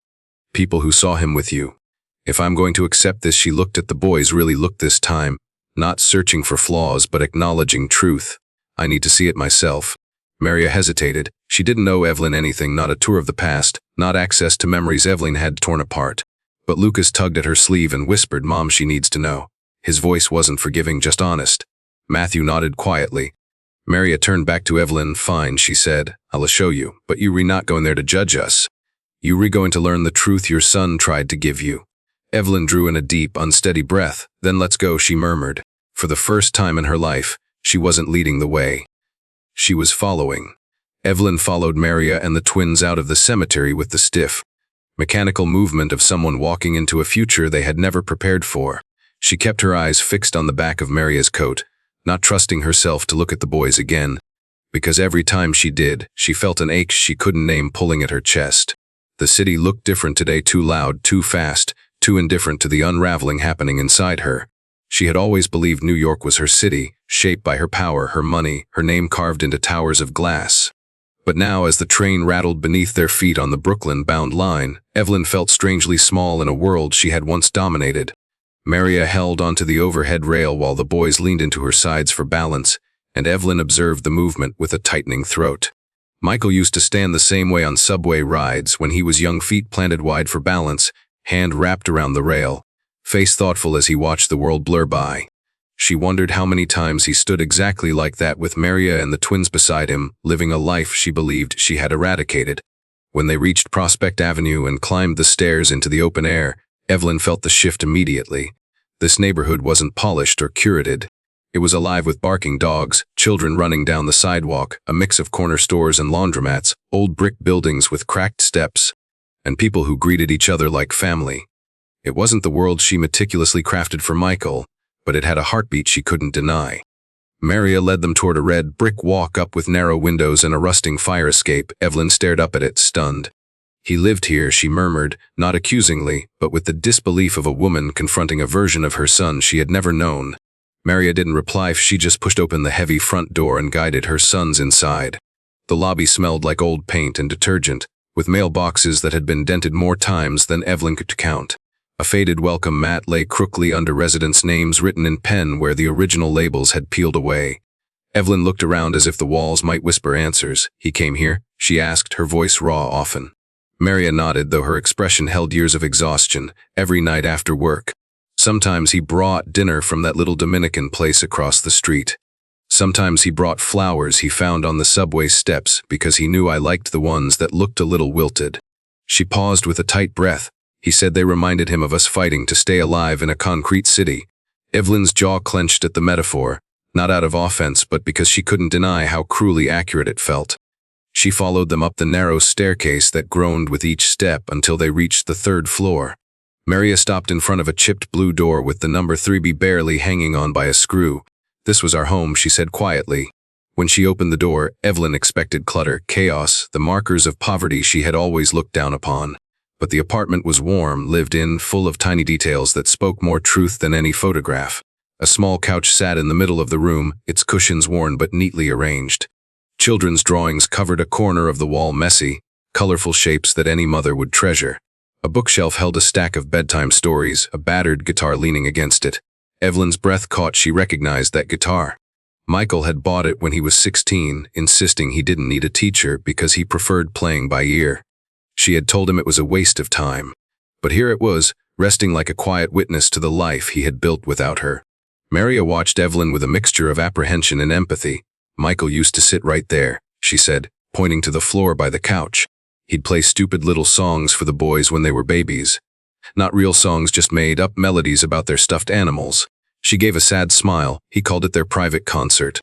A: People who saw him with you. If I'm going to accept this, she looked at the boys, really looked this time, not searching for flaws but acknowledging truth. I need to see it myself. Maria hesitated. She didn't know Evelyn anything, not a tour of the past, not access to memories Evelyn had torn apart. But Lucas tugged at her sleeve and whispered, "Mom, she needs to know." His voice wasn't forgiving, just honest. Matthew nodded quietly. Maria turned back to Evelyn. "Fine," she said. "I'll show you, but you re not going there to judge us. You re going to learn the truth your son tried to give you." Evelyn drew in a deep, unsteady breath. "Then let's go," she murmured. For the first time in her life, she wasn't leading the way. She was following. Evelyn followed Maria and the twins out of the cemetery with the stiff, mechanical movement of someone walking into a future they had never prepared for. She kept her eyes fixed on the back of Maria's coat, not trusting herself to look at the boys again, because every time she did, she felt an ache she couldn't name pulling at her chest. The city looked different today, too loud, too fast, too indifferent to the unraveling happening inside her. She had always believed New York was her city, shaped by her power, her money, her name carved into towers of glass. But now, as the train rattled beneath their feet on the Brooklyn-bound line, Evelyn felt strangely small in a world she had once dominated. Maria held onto the overhead rail while the boys leaned into her sides for balance, and Evelyn observed the movement with a tightening throat. Michael used to stand the same way on subway rides when he was young, feet planted wide for balance, hand wrapped around the rail, face thoughtful as he watched the world blur by. She wondered how many times he stood exactly like that with Maria and the twins beside him, living a life she believed she had eradicated. When they reached Prospect Avenue and climbed the stairs into the open air, Evelyn felt the shift immediately. This neighborhood wasn't polished or curated. It was alive with barking dogs, children running down the sidewalk, a mix of corner stores and laundromats, old brick buildings with cracked steps, and people who greeted each other like family. It wasn't the world she meticulously crafted for Michael, but it had a heartbeat she couldn't deny. Maria led them toward a red brick walk-up with narrow windows and a rusting fire escape. Evelyn stared up at it, stunned. "He lived here," she murmured, not accusingly, but with the disbelief of a woman confronting a version of her son she had never known. Maria didn't reply. She just pushed open the heavy front door and guided her sons inside. The lobby smelled like old paint and detergent, with mailboxes that had been dented more times than Evelyn could count. A faded welcome mat lay crookily under residents' names written in pen where the original labels had peeled away. Evelyn looked around as if the walls might whisper answers. "He came here?" she asked, her voice raw often. Maria nodded, though her expression held years of exhaustion. "Every night after work. Sometimes he brought dinner from that little Dominican place across the street. Sometimes he brought flowers he found on the subway steps because he knew I liked the ones that looked a little wilted." She paused with a tight breath. "He said they reminded him of us fighting to stay alive in a concrete city." Evelyn's jaw clenched at the metaphor, not out of offense but because she couldn't deny how cruelly accurate it felt. She followed them up the narrow staircase that groaned with each step until they reached the third floor. Maria stopped in front of a chipped blue door with the number 3B barely hanging on by a screw. "This was our home," she said quietly. When she opened the door, Evelyn expected clutter, chaos, the markers of poverty she had always looked down upon. But the apartment was warm, lived in, full of tiny details that spoke more truth than any photograph. A small couch sat in the middle of the room, its cushions worn but neatly arranged. Children's drawings covered a corner of the wall, messy, colorful shapes that any mother would treasure. A bookshelf held a stack of bedtime stories, a battered guitar leaning against it. Evelyn's breath caught. She recognized that guitar. Michael had bought it when he was 16, insisting he didn't need a teacher because he preferred playing by ear. She had told him it was a waste of time. But here it was, resting like a quiet witness to the life he had built without her. Maria watched Evelyn with a mixture of apprehension and empathy. "Michael used to sit right there," she said, pointing to the floor by the couch. "He'd play stupid little songs for the boys when they were babies. Not real songs, just made-up melodies about their stuffed animals." She gave a sad smile. "He called it their private concert."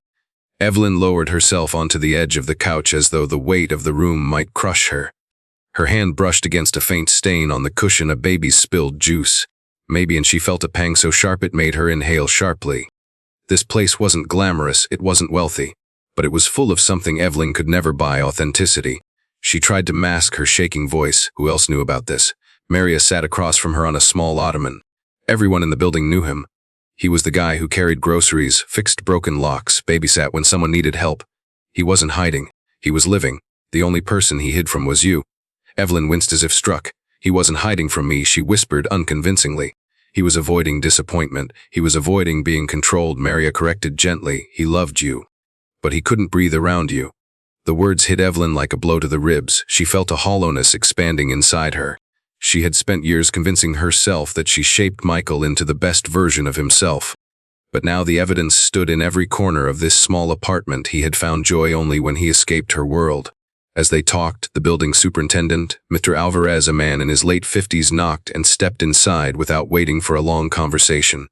A: Evelyn lowered herself onto the edge of the couch as though the weight of the room might crush her. Her hand brushed against a faint stain on the cushion, a baby's spilled juice. Maybe, and she felt a pang so sharp it made her inhale sharply. This place wasn't glamorous, it wasn't wealthy, but it was full of something Evelyn could never buy: authenticity. She tried to mask her shaking voice. Who else knew about this? Maria sat across from her on a small ottoman. Everyone in the building knew him. He was the guy who carried groceries, fixed broken locks, babysat when someone needed help. He wasn't hiding. He was living. The only person he hid from was you. Evelyn winced as if struck. "He wasn't hiding from me," she whispered unconvincingly. He was avoiding disappointment. He was avoiding being controlled. Maria corrected gently. He loved you. But he couldn't breathe around you. The words hit Evelyn like a blow to the ribs. She felt a hollowness expanding inside her. She had spent years convincing herself that she shaped Michael into the best version of himself. But now the evidence stood in every corner of this small apartment. He had found joy only when he escaped her world. As they talked, the building superintendent, Mr. Alvarez, a man in his late 50s, knocked and stepped inside without waiting for a long conversation.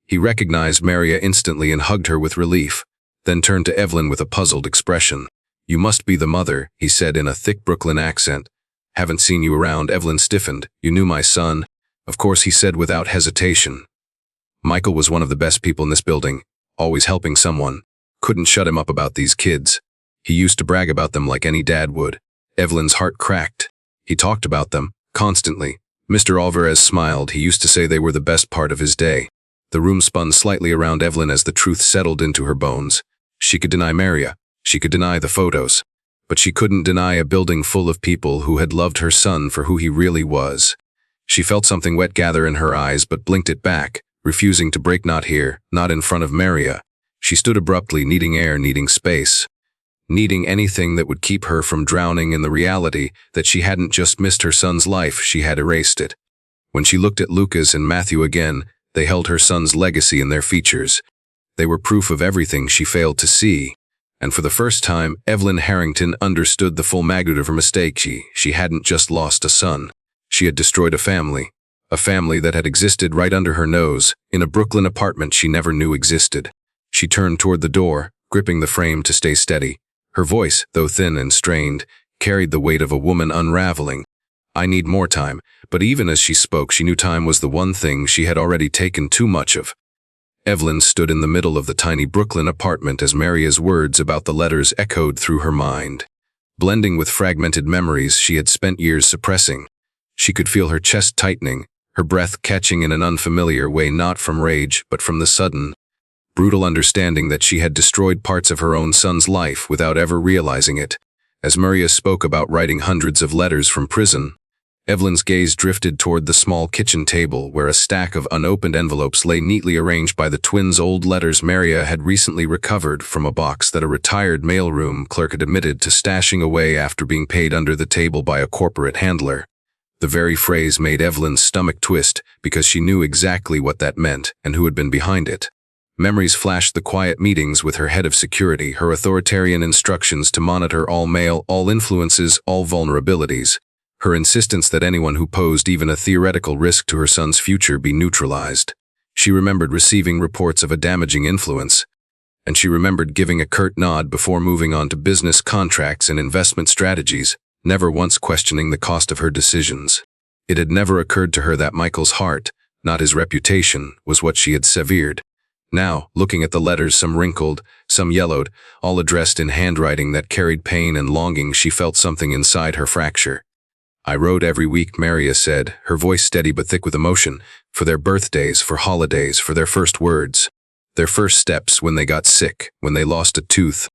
A: He recognized Maria instantly and hugged her with relief, then turned to Evelyn with a puzzled expression. "You must be the mother," he said in a thick Brooklyn accent. "Haven't seen you around." Evelyn stiffened. "You knew my son?" "Of course," he said without hesitation. Michael was one of the best people in this building, always helping someone. Couldn't shut him up about these kids. He used to brag about them like any dad would. Evelyn's heart cracked. He talked about them, constantly. Mr. Alvarez smiled. He used to say they were the best part of his day. The room spun slightly around Evelyn as the truth settled into her bones. She could deny Maria. She could deny the photos. But she couldn't deny a building full of people who had loved her son for who he really was. She felt something wet gather in her eyes but blinked it back, refusing to break. Not here, not in front of Maria. She stood abruptly, needing air, needing space. Needing anything that would keep her from drowning in the reality that she hadn't just missed her son's life, she had erased it. When she looked at Lucas and Matthew again, they held her son's legacy in their features. They were proof of everything she failed to see. And for the first time, Evelyn Harrington understood the full magnitude of her mistake. She hadn't just lost a son. She had destroyed a family that had existed right under her nose, in a Brooklyn apartment she never knew existed. She turned toward the door, gripping the frame to stay steady. Her voice, though thin and strained, carried the weight of a woman unraveling. "I need more time." But even as she spoke, she knew time was the one thing she had already taken too much of. Evelyn stood in the middle of the tiny Brooklyn apartment as Maria's words about the letters echoed through her mind, blending with fragmented memories she had spent years suppressing. She could feel her chest tightening, her breath catching in an unfamiliar way, not from rage, but from the sudden, brutal understanding that she had destroyed parts of her own son's life without ever realizing it. As Maria spoke about writing hundreds of letters from prison, Evelyn's gaze drifted toward the small kitchen table where a stack of unopened envelopes lay neatly arranged by the twins' old letters Maria had recently recovered from a box that a retired mailroom clerk had admitted to stashing away after being paid under the table by a corporate handler. The very phrase made Evelyn's stomach twist because she knew exactly what that meant and who had been behind it. Memories flashed the quiet meetings with her head of security, her authoritarian instructions to monitor all mail, all influences, all vulnerabilities, her insistence that anyone who posed even a theoretical risk to her son's future be neutralized. She remembered receiving reports of a damaging influence, and she remembered giving a curt nod before moving on to business contracts and investment strategies, never once questioning the cost of her decisions. It had never occurred to her that Michael's heart, not his reputation, was what she had severed. Now, looking at the letters, some wrinkled, some yellowed, all addressed in handwriting that carried pain and longing, she felt something inside her fracture. "I wrote every week," Maria said, her voice steady but thick with emotion, "for their birthdays, for holidays, for their first words, their first steps, when they got sick, when they lost a tooth.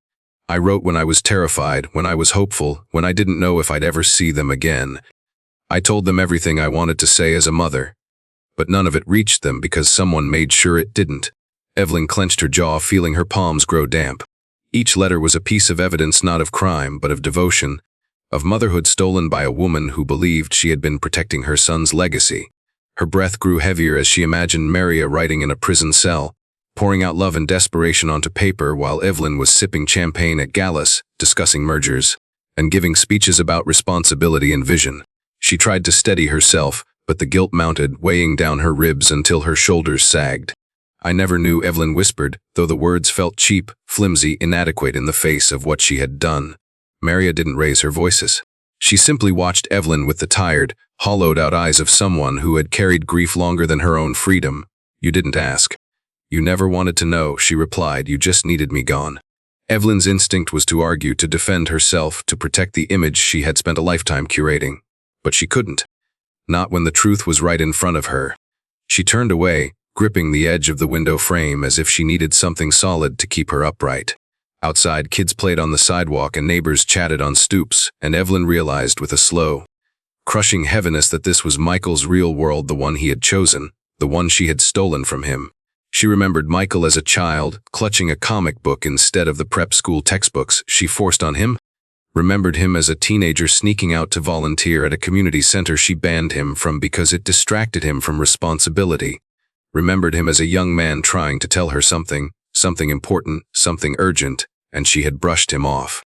A: I wrote when I was terrified, when I was hopeful, when I didn't know if I'd ever see them again. I told them everything I wanted to say as a mother. But none of it reached them because someone made sure it didn't." Evelyn clenched her jaw, feeling her palms grow damp. Each letter was a piece of evidence, not of crime, but of devotion, of motherhood stolen by a woman who believed she had been protecting her son's legacy. Her breath grew heavier as she imagined Maria writing in a prison cell, pouring out love and desperation onto paper while Evelyn was sipping champagne at galas, discussing mergers, and giving speeches about responsibility and vision. She tried to steady herself, but the guilt mounted, weighing down her ribs until her shoulders sagged. "I never knew," Evelyn whispered, though the words felt cheap, flimsy, inadequate in the face of what she had done. Maria didn't raise her voices. She simply watched Evelyn with the tired, hollowed-out eyes of someone who had carried grief longer than her own freedom. "You didn't ask. You never wanted to know," she replied. "You just needed me gone." Evelyn's instinct was to argue, to defend herself, to protect the image she had spent a lifetime curating. But she couldn't. Not when the truth was right in front of her. She turned away, gripping the edge of the window frame as if she needed something solid to keep her upright. Outside, kids played on the sidewalk and neighbors chatted on stoops, and Evelyn realized with a slow, crushing heaviness that this was Michael's real world, the one he had chosen, the one she had stolen from him. She remembered Michael as a child, clutching a comic book instead of the prep school textbooks she forced on him. Remembered him as a teenager sneaking out to volunteer at a community center she banned him from because it distracted him from responsibility. Remembered him as a young man trying to tell her something important, something urgent, and she had brushed him off.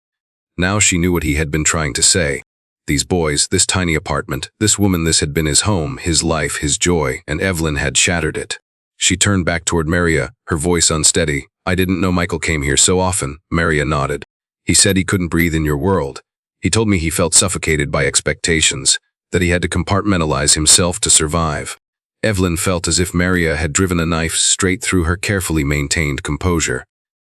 A: Now she knew what he had been trying to say. These boys, this tiny apartment, this woman, this had been his home, his life, his joy, and Evelyn had shattered it. She turned back toward Maria, her voice unsteady. "I didn't know Michael came here so often." Maria nodded. "He said he couldn't breathe in your world. He told me he felt suffocated by expectations, that he had to compartmentalize himself to survive." Evelyn felt as if Maria had driven a knife straight through her carefully maintained composure.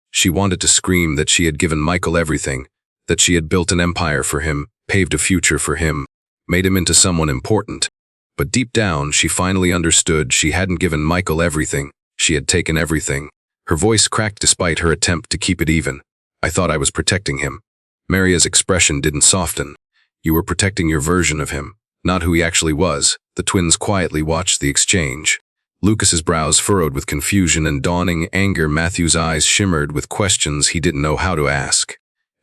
A: She wanted to scream that she had given Michael everything, that she had built an empire for him, paved a future for him, made him into someone important. But deep down, she finally understood she hadn't given Michael everything, she had taken everything. Her voice cracked despite her attempt to keep it even. "I thought I was protecting him." Maria's expression didn't soften. "You were protecting your version of him, not who he actually was." The twins quietly watched the exchange. Lucas's brows furrowed with confusion and dawning anger. Matthew's eyes shimmered with questions he didn't know how to ask.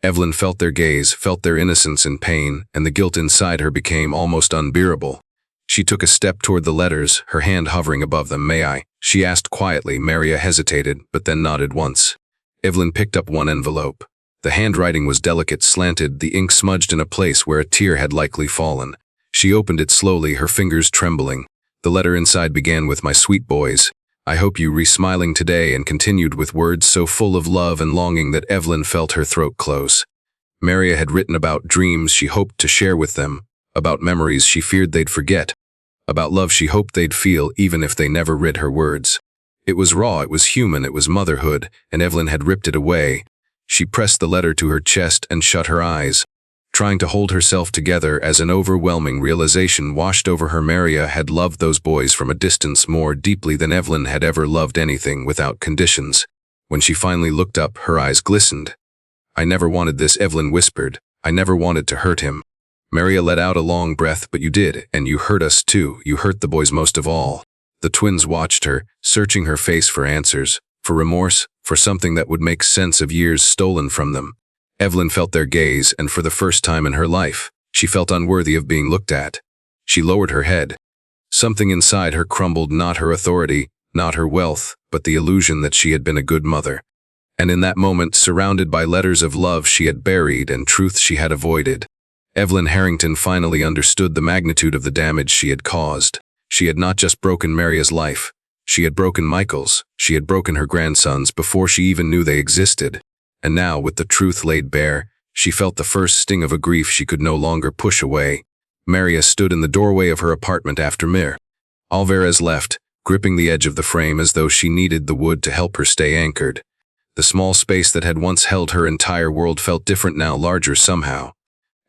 A: Evelyn felt their gaze, felt their innocence and pain, and the guilt inside her became almost unbearable. She took a step toward the letters, her hand hovering above them. "May I?" she asked quietly. Maria hesitated, but then nodded once. Evelyn picked up one envelope. The handwriting was delicate, slanted, the ink smudged in a place where a tear had likely fallen. She opened it slowly, her fingers trembling. The letter inside began with, "My sweet boys, I hope you re-smiling today," and continued with words so full of love and longing that Evelyn felt her throat close. Maria had written about dreams she hoped to share with them, about memories she feared they'd forget, about love she hoped they'd feel even if they never read her words. It was raw, it was human, it was motherhood, and Evelyn had ripped it away. She pressed the letter to her chest and shut her eyes, trying to hold herself together as an overwhelming realization washed over her. Maria had loved those boys from a distance more deeply than Evelyn had ever loved anything without conditions. When she finally looked up, her eyes glistened. "I never wanted this," Evelyn whispered. "I never wanted to hurt him." Maria let out a long breath. "But you did, and you hurt us too. You hurt the boys most of all." The twins watched her, searching her face for answers, for remorse, for something that would make sense of years stolen from them. Evelyn felt their gaze, and for the first time in her life, she felt unworthy of being looked at. She lowered her head. Something inside her crumbled, not her authority, not her wealth, but the illusion that she had been a good mother. And in that moment, surrounded by letters of love she had buried and truth she had avoided, Evelyn Harrington finally understood the magnitude of the damage she had caused. She had not just broken Maria's life. She had broken Michael's. She had broken her grandson's before she even knew they existed. And now, with the truth laid bare, she felt the first sting of a grief she could no longer push away. Maria stood in the doorway of her apartment after Mir. Alvarez left, gripping the edge of the frame as though she needed the wood to help her stay anchored. The small space that had once held her entire world felt different now, larger somehow,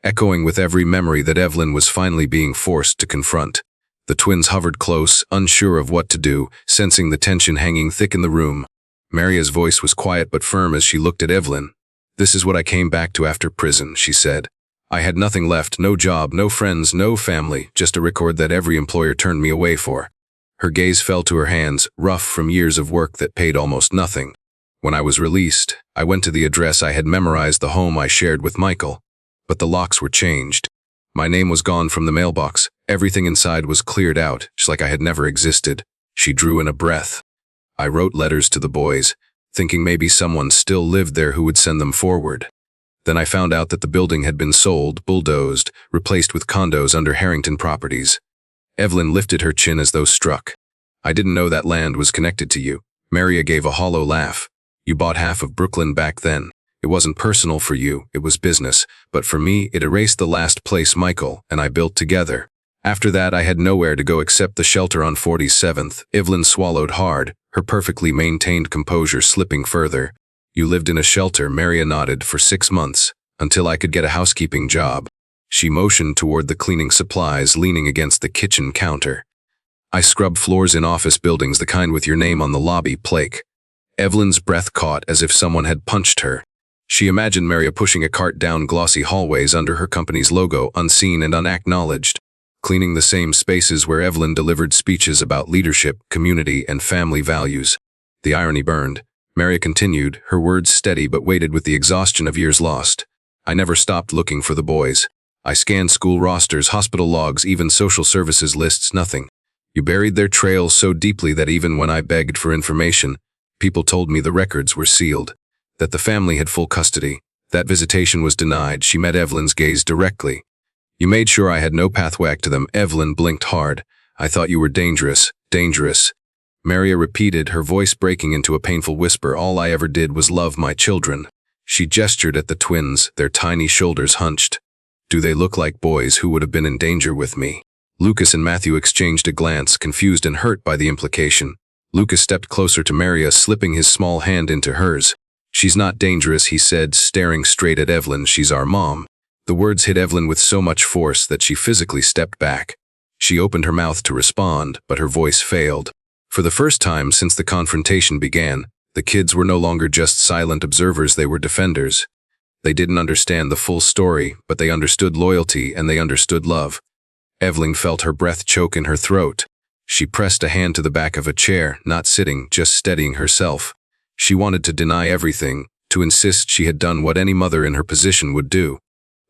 A: echoing with every memory that Evelyn was finally being forced to confront. The twins hovered close, unsure of what to do, sensing the tension hanging thick in the room. Maria's voice was quiet but firm as she looked at Evelyn. "This is what I came back to after prison," she said. "I had nothing left, no job, no friends, no family, just a record that every employer turned me away for." Her gaze fell to her hands, rough from years of work that paid almost nothing. "When I was released, I went to the address I had memorized, the home I shared with Michael. But the locks were changed. My name was gone from the mailbox. Everything inside was cleared out, just like I had never existed." She drew in a breath. "I wrote letters to the boys, thinking maybe someone still lived there who would send them forward. Then I found out that the building had been sold, bulldozed, replaced with condos under Harrington Properties." Evelyn lifted her chin as though struck. "I didn't know that land was connected to you." Maria gave a hollow laugh. "You bought half of Brooklyn back then. It wasn't personal for you, it was business. But for me, it erased the last place Michael and I built together. After that, I had nowhere to go except the shelter on 47th. Evelyn swallowed hard, her perfectly maintained composure slipping further. "You lived in a shelter," Maria nodded, "for 6 months, until I could get a housekeeping job." She motioned toward the cleaning supplies leaning against the kitchen counter. "I scrub floors in office buildings, the kind with your name on the lobby plaque." Evelyn's breath caught as if someone had punched her. She imagined Maria pushing a cart down glossy hallways under her company's logo, unseen and unacknowledged. cleaning the same spaces where Evelyn delivered speeches about leadership, community, and family values. The irony burned. Maria continued, her words steady but weighted with the exhaustion of years lost. I never stopped looking for the boys. I scanned school rosters, hospital logs, even social services lists, nothing. You buried their trails so deeply that even when I begged for information, people told me the records were sealed, that the family had full custody. That visitation was denied. She met Evelyn's gaze directly. You made sure I had no pathway to them. Evelyn blinked hard. I thought you were dangerous, dangerous. Maria repeated, her voice breaking into a painful whisper. All I ever did was love my children. She gestured at the twins, their tiny shoulders hunched. Do they look like boys who would have been in danger with me? Lucas and Matthew exchanged a glance, confused and hurt by the implication. Lucas stepped closer to Maria, slipping his small hand into hers. She's not dangerous, he said, staring straight at Evelyn. She's our mom. The words hit Evelyn with so much force that she physically stepped back. She opened her mouth to respond, but her voice failed. For the first time since the confrontation began, the kids were no longer just silent observers, they were defenders. They didn't understand the full story, but they understood loyalty and they understood love. Evelyn felt her breath choke in her throat. She pressed a hand to the back of a chair, not sitting, just steadying herself. She wanted to deny everything, to insist she had done what any mother in her position would do.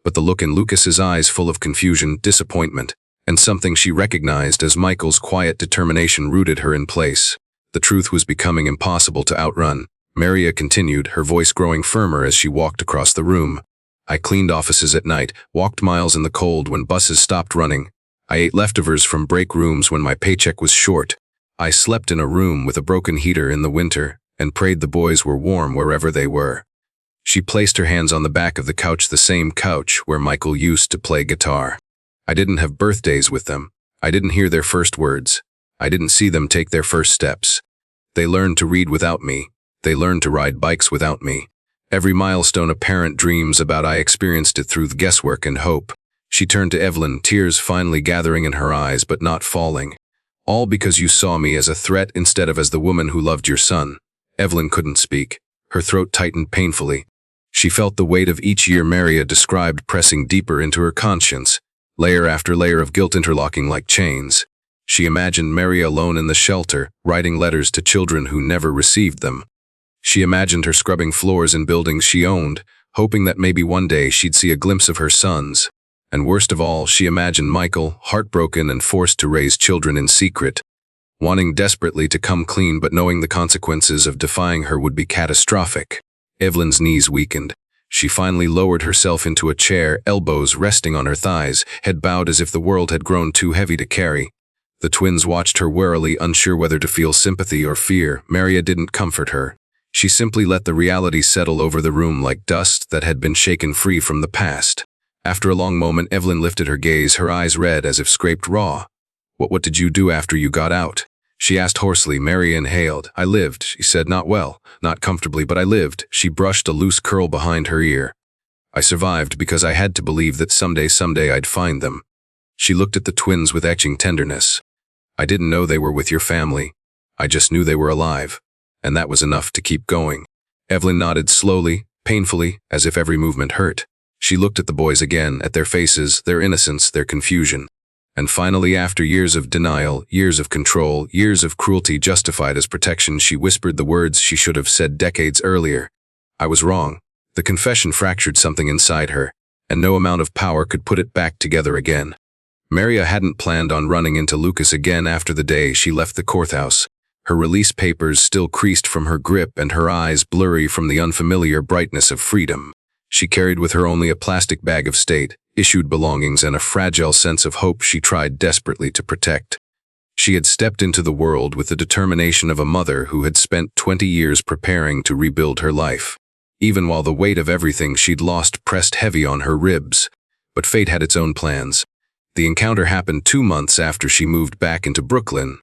A: But the look in Lucas's eyes, full of confusion, disappointment, and something she recognized as Michael's quiet determination, rooted her in place. The truth was becoming impossible to outrun. Maria continued, her voice growing firmer as she walked across the room. I cleaned offices at night, walked miles in the cold when buses stopped running. I ate leftovers from break rooms when my paycheck was short. I slept in a room with a broken heater in the winter and prayed the boys were warm wherever they were. She placed her hands on the back of the couch, the same couch where Michael used to play guitar. I didn't have birthdays with them. I didn't hear their first words. I didn't see them take their first steps. They learned to read without me. They learned to ride bikes without me. Every milestone a parent dreams about, I experienced it through guesswork and hope. She turned to Evelyn, tears finally gathering in her eyes but not falling. All because you saw me as a threat instead of as the woman who loved your son. Evelyn couldn't speak. Her throat tightened painfully. She felt the weight of each year Maria described pressing deeper into her conscience, layer after layer of guilt interlocking like chains. She imagined Maria alone in the shelter, writing letters to children who never received them. She imagined her scrubbing floors in buildings she owned, hoping that maybe one day she'd see a glimpse of her sons. And worst of all, she imagined Michael, heartbroken and forced to raise children in secret, wanting desperately to come clean but knowing the consequences of defying her would be catastrophic. Evelyn's knees weakened. She finally lowered herself into a chair, elbows resting on her thighs, head bowed as if the world had grown too heavy to carry. The twins watched her warily, unsure whether to feel sympathy or fear. Maria didn't comfort her. She simply let the reality settle over the room like dust that had been shaken free from the past. After a long moment, Evelyn lifted her gaze, her eyes red as if scraped raw. What did you do after you got out? She asked hoarsely. Maria inhaled. I lived, she said, not well, not comfortably, but I lived. She brushed a loose curl behind her ear. I survived because I had to believe that someday I'd find them. She looked at the twins with etching tenderness. I didn't know they were with your family. I just knew they were alive. And that was enough to keep going. Evelyn nodded slowly, painfully, as if every movement hurt. She looked at the boys again, at their faces, their innocence, their confusion. And finally, after years of denial, years of control, years of cruelty justified as protection, she whispered the words she should have said decades earlier. I was wrong. The confession fractured something inside her, and no amount of power could put it back together again. Maria hadn't planned on running into Lucas again after the day she left the courthouse. Her release papers still creased from her grip and her eyes blurry from the unfamiliar brightness of freedom. She carried with her only a plastic bag of state, issued belongings, and a fragile sense of hope she tried desperately to protect. She had stepped into the world with the determination of a mother who had spent 20 years preparing to rebuild her life, even while the weight of everything she'd lost pressed heavy on her ribs. But fate had its own plans. The encounter happened 2 months after she moved back into Brooklyn.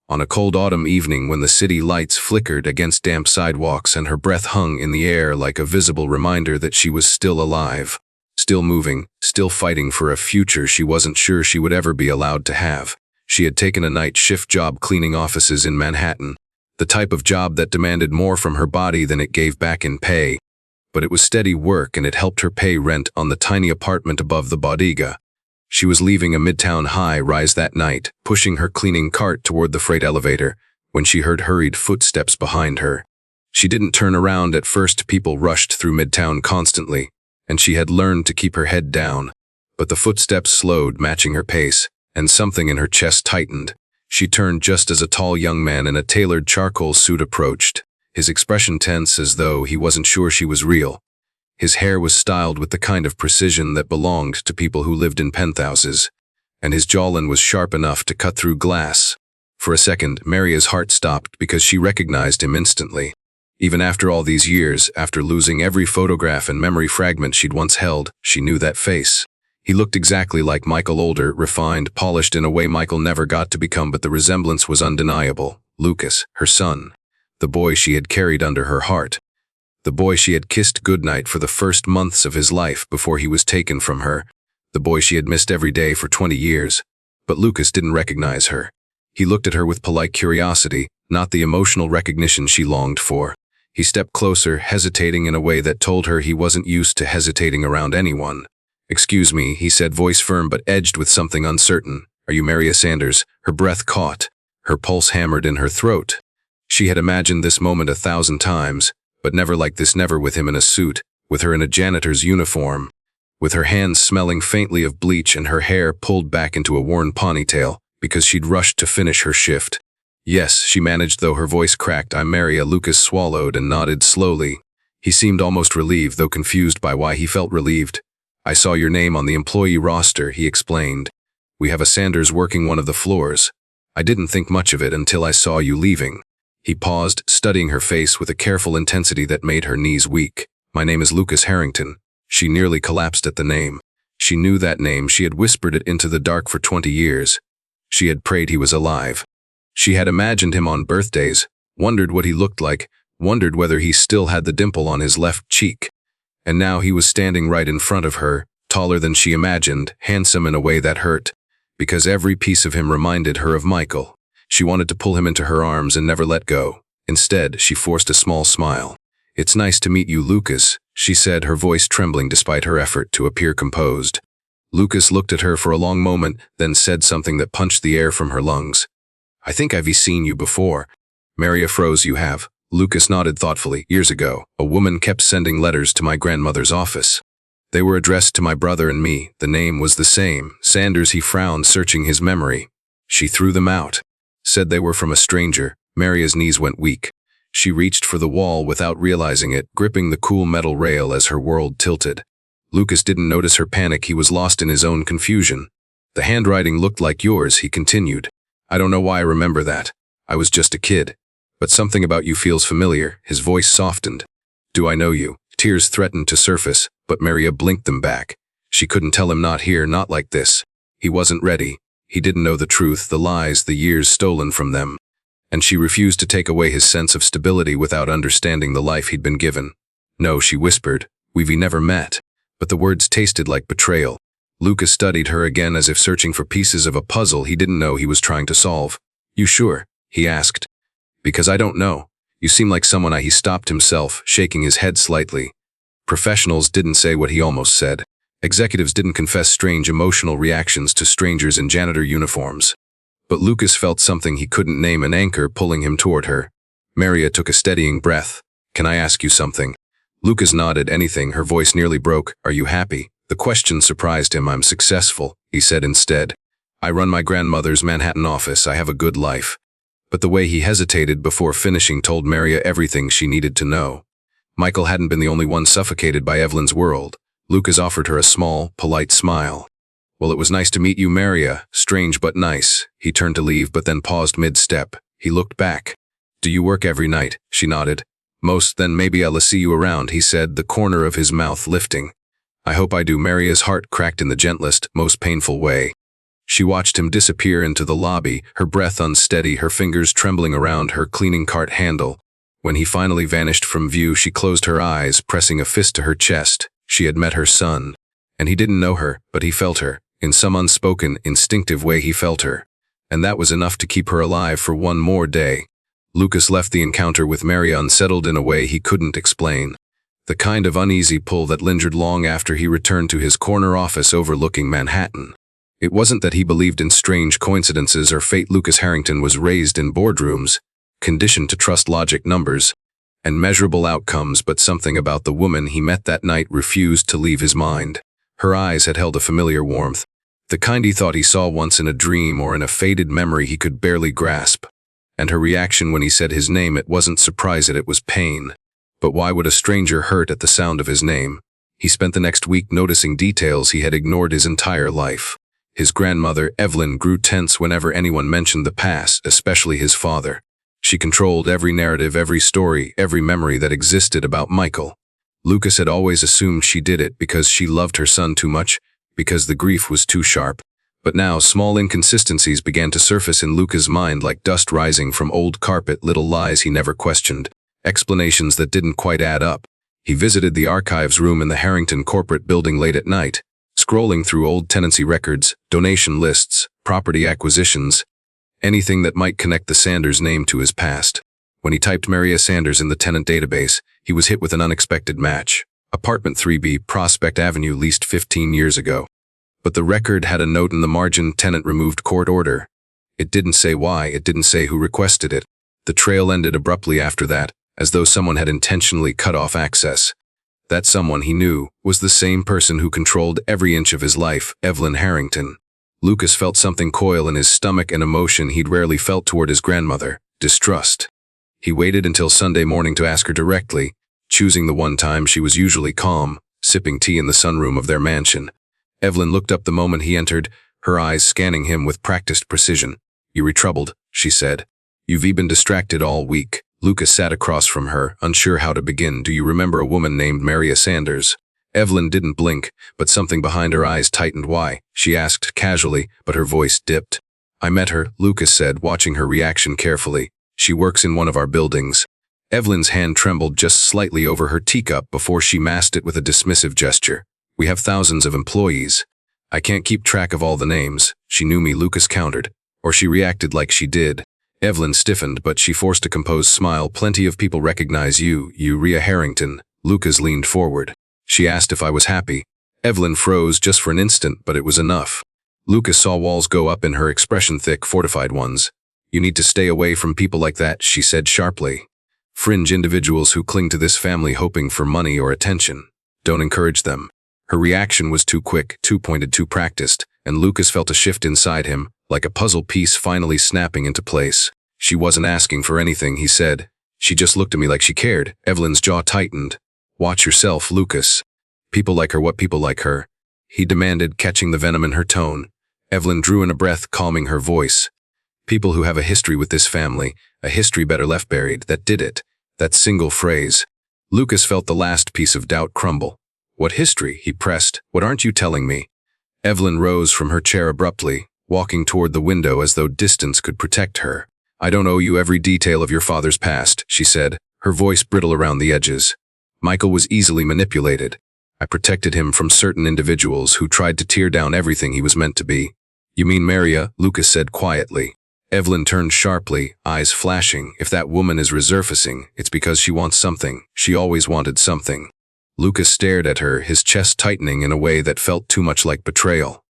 A: On a cold autumn evening when the city lights flickered against damp sidewalks and her breath hung in the air like a visible reminder that she was still alive, still moving, still fighting for a future she wasn't sure she would ever be allowed to have. She had taken a night shift job cleaning offices in Manhattan, the type of job that demanded more from her body than it gave back in pay. But it was steady work and it helped her pay rent on the tiny apartment above the bodega. She was leaving a Midtown high-rise that night, pushing her cleaning cart toward the freight elevator, when she heard hurried footsteps behind her. She didn't turn around at first. People rushed through Midtown constantly, and she had learned to keep her head down. But the footsteps slowed, matching her pace, and something in her chest tightened. She turned just as a tall young man in a tailored charcoal suit approached, his expression tense as though he wasn't sure she was real. His hair was styled with the kind of precision that belonged to people who lived in penthouses, and his jawline was sharp enough to cut through glass. For a second, Maria's heart stopped because she recognized him instantly. Even after all these years, after losing every photograph and memory fragment she'd once held, she knew that face. He looked exactly like Michael, older, refined, polished in a way Michael never got to become, but the resemblance was undeniable. Lucas, her son, the boy she had carried under her heart. The boy she had kissed goodnight for the first months of his life before he was taken from her. The boy she had missed every day for 20 years. But Lucas didn't recognize her. He looked at her with polite curiosity, not the emotional recognition she longed for. He stepped closer, hesitating in a way that told her he wasn't used to hesitating around anyone. "Excuse me," he said, voice firm but edged with something uncertain. "Are you Maria Sanders?" Her breath caught. Her pulse hammered in her throat. She had imagined this moment 1,000 times, but never like this, never with him in a suit, with her in a janitor's uniform, with her hands smelling faintly of bleach and her hair pulled back into a worn ponytail, because she'd rushed to finish her shift. "Yes," she managed, though her voice cracked. "I'm Maria." Lucas swallowed and nodded slowly. He seemed almost relieved, though confused by why he felt relieved. "I saw your name on the employee roster," he explained. "We have a Sanders working one of the floors. I didn't think much of it until I saw you leaving." He paused, studying her face with a careful intensity that made her knees weak. "My name is Lucas Harrington." She nearly collapsed at the name. She knew that name. She had whispered it into the dark for 20 years. She had prayed he was alive. She had imagined him on birthdays, wondered what he looked like, wondered whether he still had the dimple on his left cheek. And now he was standing right in front of her, taller than she imagined, handsome in a way that hurt, because every piece of him reminded her of Michael. She wanted to pull him into her arms and never let go. Instead, she forced a small smile. "It's nice to meet you, Lucas," she said, her voice trembling despite her effort to appear composed. Lucas looked at her for a long moment, then said something that punched the air from her lungs. "I think I've seen you before." Maria froze. "You have?" Lucas nodded thoughtfully. "Years ago, a woman kept sending letters to my grandmother's office. They were addressed to my brother and me. The name was the same, Sanders." He frowned, searching his memory. "She threw them out. Said they were from a stranger." Maria's knees went weak. She reached for the wall without realizing it, gripping the cool metal rail as her world tilted. Lucas didn't notice her panic. He was lost in his own confusion. "The handwriting looked like yours," he continued. "I don't know why I remember that. I was just a kid. But something about you feels familiar." His voice softened. "Do I know you?" Tears threatened to surface, but Maria blinked them back. She couldn't tell him, not here, not like this. He wasn't ready. He didn't know the truth, the lies, the years stolen from them. And she refused to take away his sense of stability without understanding the life he'd been given. "No," she whispered. "We've never met." But the words tasted like betrayal. Lucas studied her again as if searching for pieces of a puzzle he didn't know he was trying to solve. "You sure?" he asked. "Because I don't know. You seem like someone He stopped himself, shaking his head slightly. Professionals didn't say what he almost said. Executives didn't confess strange emotional reactions to strangers in janitor uniforms. But Lucas felt something he couldn't name, an anchor pulling him toward her. Maria took a steadying breath. "Can I ask you something?" Lucas nodded. "Anything." Her voice nearly broke. "Are you happy?" The question surprised him. "I'm successful," he said instead. "I run my grandmother's Manhattan office. I have a good life." But the way he hesitated before finishing told Maria everything she needed to know. Michael hadn't been the only one suffocated by Evelyn's world. Lucas offered her a small, polite smile. "Well, it was nice to meet you, Maria. Strange but nice." He turned to leave, but then paused mid-step. He looked back. "Do you work every night?" She nodded. "Most. Then maybe I'll see you around," he said, the corner of his mouth lifting. "I hope I do." Maria's heart cracked in the gentlest, most painful way. She watched him disappear into the lobby, her breath unsteady, her fingers trembling around her cleaning cart handle. When he finally vanished from view, she closed her eyes, pressing a fist to her chest. She had met her son. And he didn't know her, but he felt her. In some unspoken, instinctive way he felt her. And that was enough to keep her alive for one more day. Lucas left the encounter with Maria unsettled in a way he couldn't explain. The kind of uneasy pull that lingered long after he returned to his corner office overlooking Manhattan. It wasn't that he believed in strange coincidences or fate. Lucas Harrington was raised in boardrooms, conditioned to trust logic, numbers, and measurable outcomes, but something about the woman he met that night refused to leave his mind. Her eyes had held a familiar warmth, the kind he thought he saw once in a dream or in a faded memory he could barely grasp. And her reaction when he said his name, it wasn't surprise, it was pain. But why would a stranger hurt at the sound of his name? He spent the next week noticing details he had ignored his entire life. His grandmother, Evelyn, grew tense whenever anyone mentioned the past, especially his father. She controlled every narrative, every story, every memory that existed about Michael. Lucas had always assumed she did it because she loved her son too much, because the grief was too sharp. But now small inconsistencies began to surface in Lucas' mind like dust rising from old carpet, little lies he never questioned, explanations that didn't quite add up. He visited the archives room in the Harrington corporate building late at night, scrolling through old tenancy records, donation lists, property acquisitions, anything that might connect the Sanders name to his past. When he typed Maria Sanders in the tenant database, he was hit with an unexpected match. Apartment 3B, Prospect Avenue, leased 15 years ago. But the record had a note in the margin, tenant removed, court order. It didn't say why, it didn't say who requested it. The trail ended abruptly after that, as though someone had intentionally cut off access. That someone, he knew, was the same person who controlled every inch of his life, Evelyn Harrington. Lucas felt something coil in his stomach, an emotion he'd rarely felt toward his grandmother, distrust. He waited until Sunday morning to ask her directly, choosing the one time she was usually calm, sipping tea in the sunroom of their mansion. Evelyn looked up the moment he entered, her eyes scanning him with practiced precision. "You troubled," she said. "You've been distracted all week." Lucas sat across from her, unsure how to begin. "Do you remember a woman named Maria Sanders?" Evelyn didn't blink, but something behind her eyes tightened. "Why?" she asked casually, but her voice dipped. "I met her," Lucas said, watching her reaction carefully. "She works in one of our buildings." Evelyn's hand trembled just slightly over her teacup before she masked it with a dismissive gesture. "We have thousands of employees. I can't keep track of all the names." "She knew me," Lucas countered. "Or she reacted like she did." Evelyn stiffened, but she forced a composed smile. "Plenty of people recognize you, Rhea Harrington." Lucas leaned forward. "She asked if I was happy." Evelyn froze just for an instant, but it was enough. Lucas saw walls go up in her expression, thick, fortified ones. "You need to stay away from people like that," she said sharply. "Fringe individuals who cling to this family hoping for money or attention. Don't encourage them." Her reaction was too quick, too pointed, too practiced, and Lucas felt a shift inside him, like a puzzle piece finally snapping into place. "She wasn't asking for anything," he said. "She just looked at me like she cared." Evelyn's jaw tightened. "Watch yourself, Lucas. People like her, what people like her?" he demanded, catching the venom in her tone. Evelyn drew in a breath, calming her voice. "People who have a history with this family, a history better left buried." That did it. That single phrase. Lucas felt the last piece of doubt crumble. "What history?" he pressed. "What aren't you telling me?" Evelyn rose from her chair abruptly, walking toward the window as though distance could protect her. "I don't owe you every detail of your father's past," she said, her voice brittle around the edges. "Michael was easily manipulated. I protected him from certain individuals who tried to tear down everything he was meant to be." "You mean Maria?" Lucas said quietly. Evelyn turned sharply, eyes flashing. "If that woman is resurfacing, it's because she wants something. She always wanted something." Lucas stared at her, his chest tightening in a way that felt too much like betrayal.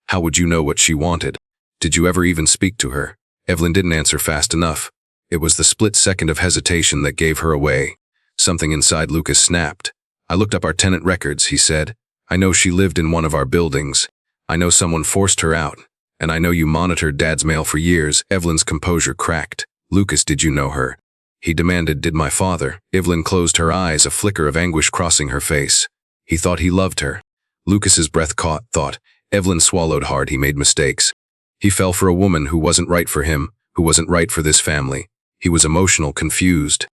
A: "How would you know what she wanted? Did you ever even speak to her?" Evelyn didn't answer fast enough. It was the split second of hesitation that gave her away. Something inside Lucas snapped. "I looked up our tenant records," he said. "I know she lived in one of our buildings. I know someone forced her out. And I know you monitored Dad's mail for years." Evelyn's composure cracked. "Lucas, did you know her?" he demanded. "Did my father?" Evelyn closed her eyes, a flicker of anguish crossing her face. "He thought he loved her." Lucas's breath caught, thought. Evelyn swallowed hard. He made mistakes. He fell for a woman who wasn't right for him, who wasn't right for this family. He was emotional, confused.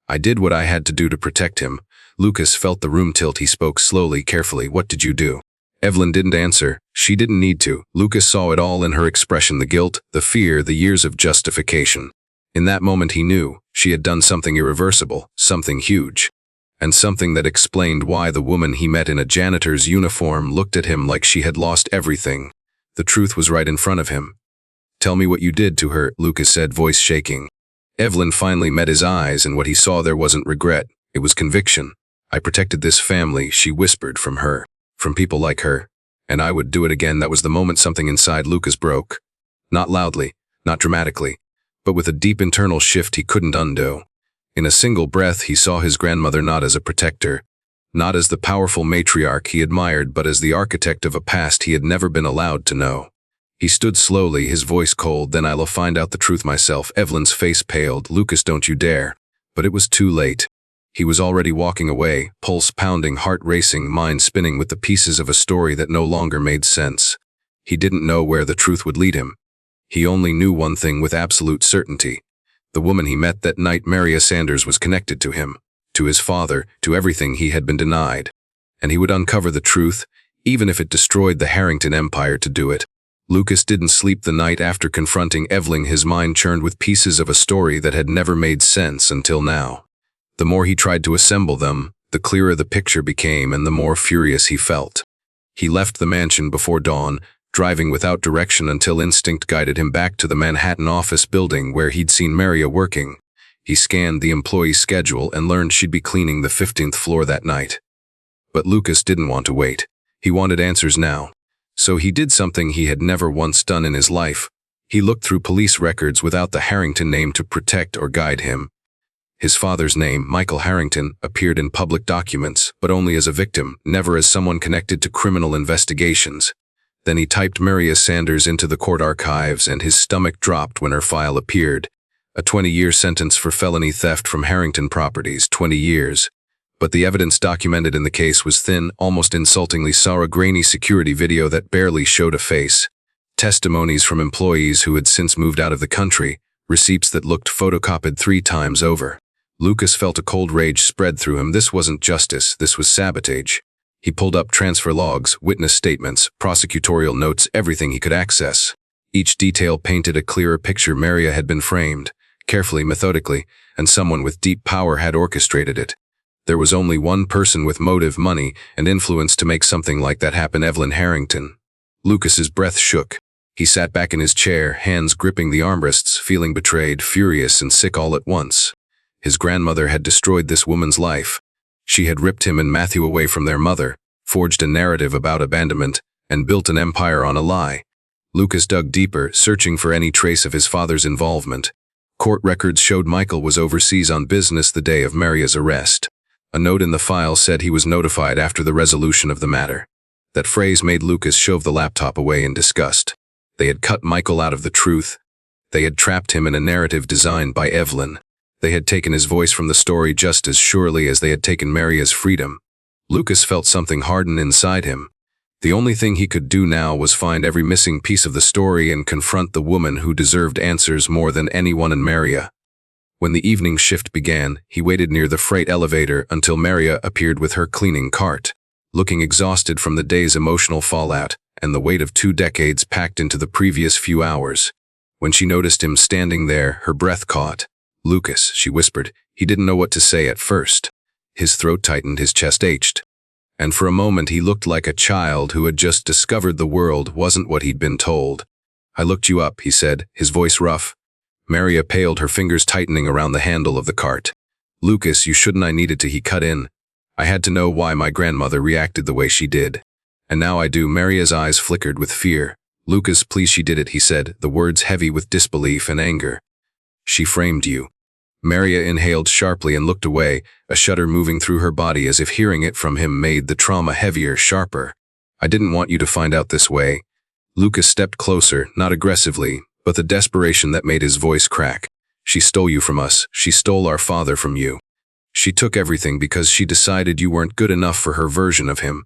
A: "I did what I had to do to protect him." Lucas felt the room tilt. He spoke slowly, carefully. "What did you do?" Evelyn didn't answer. She didn't need to. Lucas saw it all in her expression, the guilt, the fear, the years of justification. In that moment he knew she had done something irreversible, something huge. And something that explained why the woman he met in a janitor's uniform looked at him like she had lost everything. The truth was right in front of him. "Tell me what you did to her," Lucas said, voice shaking. Evelyn finally met his eyes, and what he saw there wasn't regret. It was conviction. "I protected this family," she whispered, "from her. From people like her." And I would do it again. That was the moment something inside Lucas broke. Not loudly, not dramatically, but with a deep internal shift he couldn't undo. In a single breath, he saw his grandmother not as a protector, not as the powerful matriarch he admired, but as the architect of a past he had never been allowed to know. He stood slowly, his voice cold. "Then I'll find out the truth myself." Evelyn's face paled. "Lucas, don't you dare." But it was too late. He was already walking away, pulse pounding, heart racing, mind spinning with the pieces of a story that no longer made sense. He didn't know where the truth would lead him. He only knew one thing with absolute certainty. The woman he met that night, Maria Sanders, was connected to him, to his father, to everything he had been denied. And he would uncover the truth, even if it destroyed the Harrington empire to do it. Lucas didn't sleep the night after confronting Evelyn. His mind churned with pieces of a story that had never made sense until now. The more he tried to assemble them, the clearer the picture became and the more furious he felt. He left the mansion before dawn, driving without direction until instinct guided him back to the Manhattan office building where he'd seen Maria working. He scanned the employee schedule and learned she'd be cleaning the 15th floor that night. But Lucas didn't want to wait. He wanted answers now. So he did something he had never once done in his life. He looked through police records without the Harrington name to protect or guide him. His father's name, Michael Harrington, appeared in public documents, but only as a victim, never as someone connected to criminal investigations. Then he typed Maria Sanders into the court archives, and his stomach dropped when her file appeared. A 20-year sentence for felony theft from Harrington properties, 20 years. But the evidence documented in the case was thin, almost insultingly saw a grainy security video that barely showed a face. Testimonies from employees who had since moved out of the country, receipts that looked photocopied 3 times over. Lucas felt a cold rage spread through him. This wasn't justice, this was sabotage. He pulled up transfer logs, witness statements, prosecutorial notes, everything he could access. Each detail painted a clearer picture. Maria had been framed, carefully, methodically, and someone with deep power had orchestrated it. There was only one person with motive, money, and influence to make something like that happen: Evelyn Harrington. Lucas's breath shook. He sat back in his chair, hands gripping the armrests, feeling betrayed, furious, and sick all at once. His grandmother had destroyed this woman's life. She had ripped him and Matthew away from their mother, forged a narrative about abandonment, and built an empire on a lie. Lucas dug deeper, searching for any trace of his father's involvement. Court records showed Michael was overseas on business the day of Maria's arrest. A note in the file said he was notified after the resolution of the matter. That phrase made Lucas shove the laptop away in disgust. They had cut Michael out of the truth. They had trapped him in a narrative designed by Evelyn. They had taken his voice from the story just as surely as they had taken Maria's freedom. Lucas felt something harden inside him. The only thing he could do now was find every missing piece of the story and confront the woman who deserved answers more than anyone in Maria. When the evening shift began, he waited near the freight elevator until Maria appeared with her cleaning cart, looking exhausted from the day's emotional fallout and the weight of 2 decades packed into the previous few hours. When she noticed him standing there, her breath caught. "Lucas," she whispered. He didn't know what to say at first. His throat tightened, his chest ached. And for a moment he looked like a child who had just discovered the world wasn't what he'd been told. "I looked you up," he said, his voice rough. Maria paled, her fingers tightening around the handle of the cart. "Lucas, you shouldn't. I needed to," he cut in. "I had to know why my grandmother reacted the way she did. And now I do." Maria's eyes flickered with fear. "Lucas, please." "She did it," he said, the words heavy with disbelief and anger. "She framed you." Maria inhaled sharply and looked away, a shudder moving through her body as if hearing it from him made the trauma heavier, sharper. "I didn't want you to find out this way." Lucas stepped closer, not aggressively, but the desperation that made his voice crack. "She stole you from us. She stole our father from you. She took everything because she decided you weren't good enough for her version of him."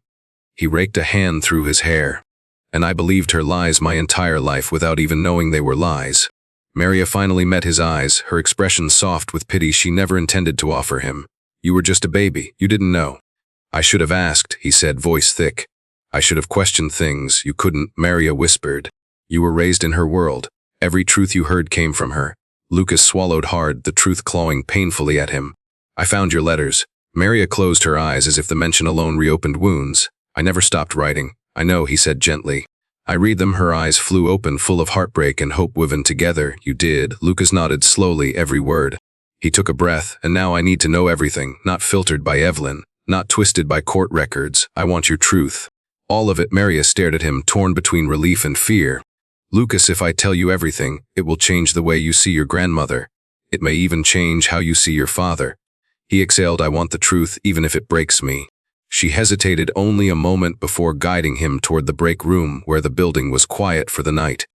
A: He raked a hand through his hair. "And I believed her lies my entire life without even knowing they were lies." Maria finally met his eyes, her expression soft with pity she never intended to offer him. "You were just a baby. You didn't know." "I should have asked," he said, voice thick. "I should have questioned things. You couldn't," Maria whispered. "You were raised in her world. Every truth you heard came from her." Lucas swallowed hard, the truth clawing painfully at him. "I found your letters." Maria closed her eyes as if the mention alone reopened wounds. "I never stopped writing." "I know," he said gently. "I read them." Her eyes flew open, full of heartbreak and hope woven together. "You did." Lucas nodded slowly, every word. He took a breath. "And now I need to know everything, not filtered by Evelyn, not twisted by court records. I want your truth. All of it. Maria stared at him, torn between relief and fear. Lucas, if I tell you everything, it will change the way you see your grandmother. It may even change how you see your father. He exhaled, I want the truth, even if it breaks me. She hesitated only a moment before guiding him toward the break room where the building was quiet for the night.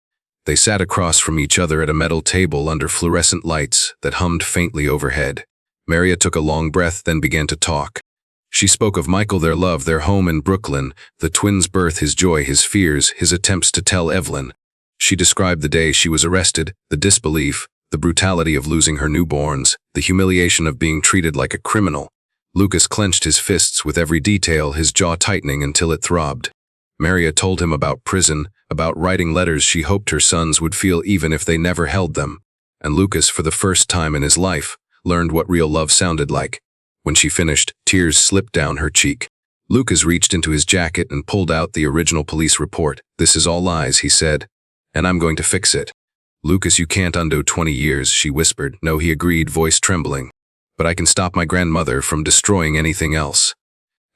A: They sat across from each other at a metal table under fluorescent lights that hummed faintly overhead. Maria took a long breath, then began to talk. She spoke of Michael, their love, their home in Brooklyn, the twins' birth, his joy, his fears, his attempts to tell Evelyn. She described the day she was arrested, the disbelief, the brutality of losing her newborns, the humiliation of being treated like a criminal. Lucas clenched his fists with every detail, his jaw tightening until it throbbed. Maria told him about prison, about writing letters she hoped her sons would feel even if they never held them. And Lucas, for the first time in his life, learned what real love sounded like. When she finished, tears slipped down her cheek. Lucas reached into his jacket and pulled out the original police report. This is all lies, he said. And I'm going to fix it. Lucas, you can't undo 20 years, she whispered. No, he agreed, voice trembling. But I can stop my grandmother from destroying anything else.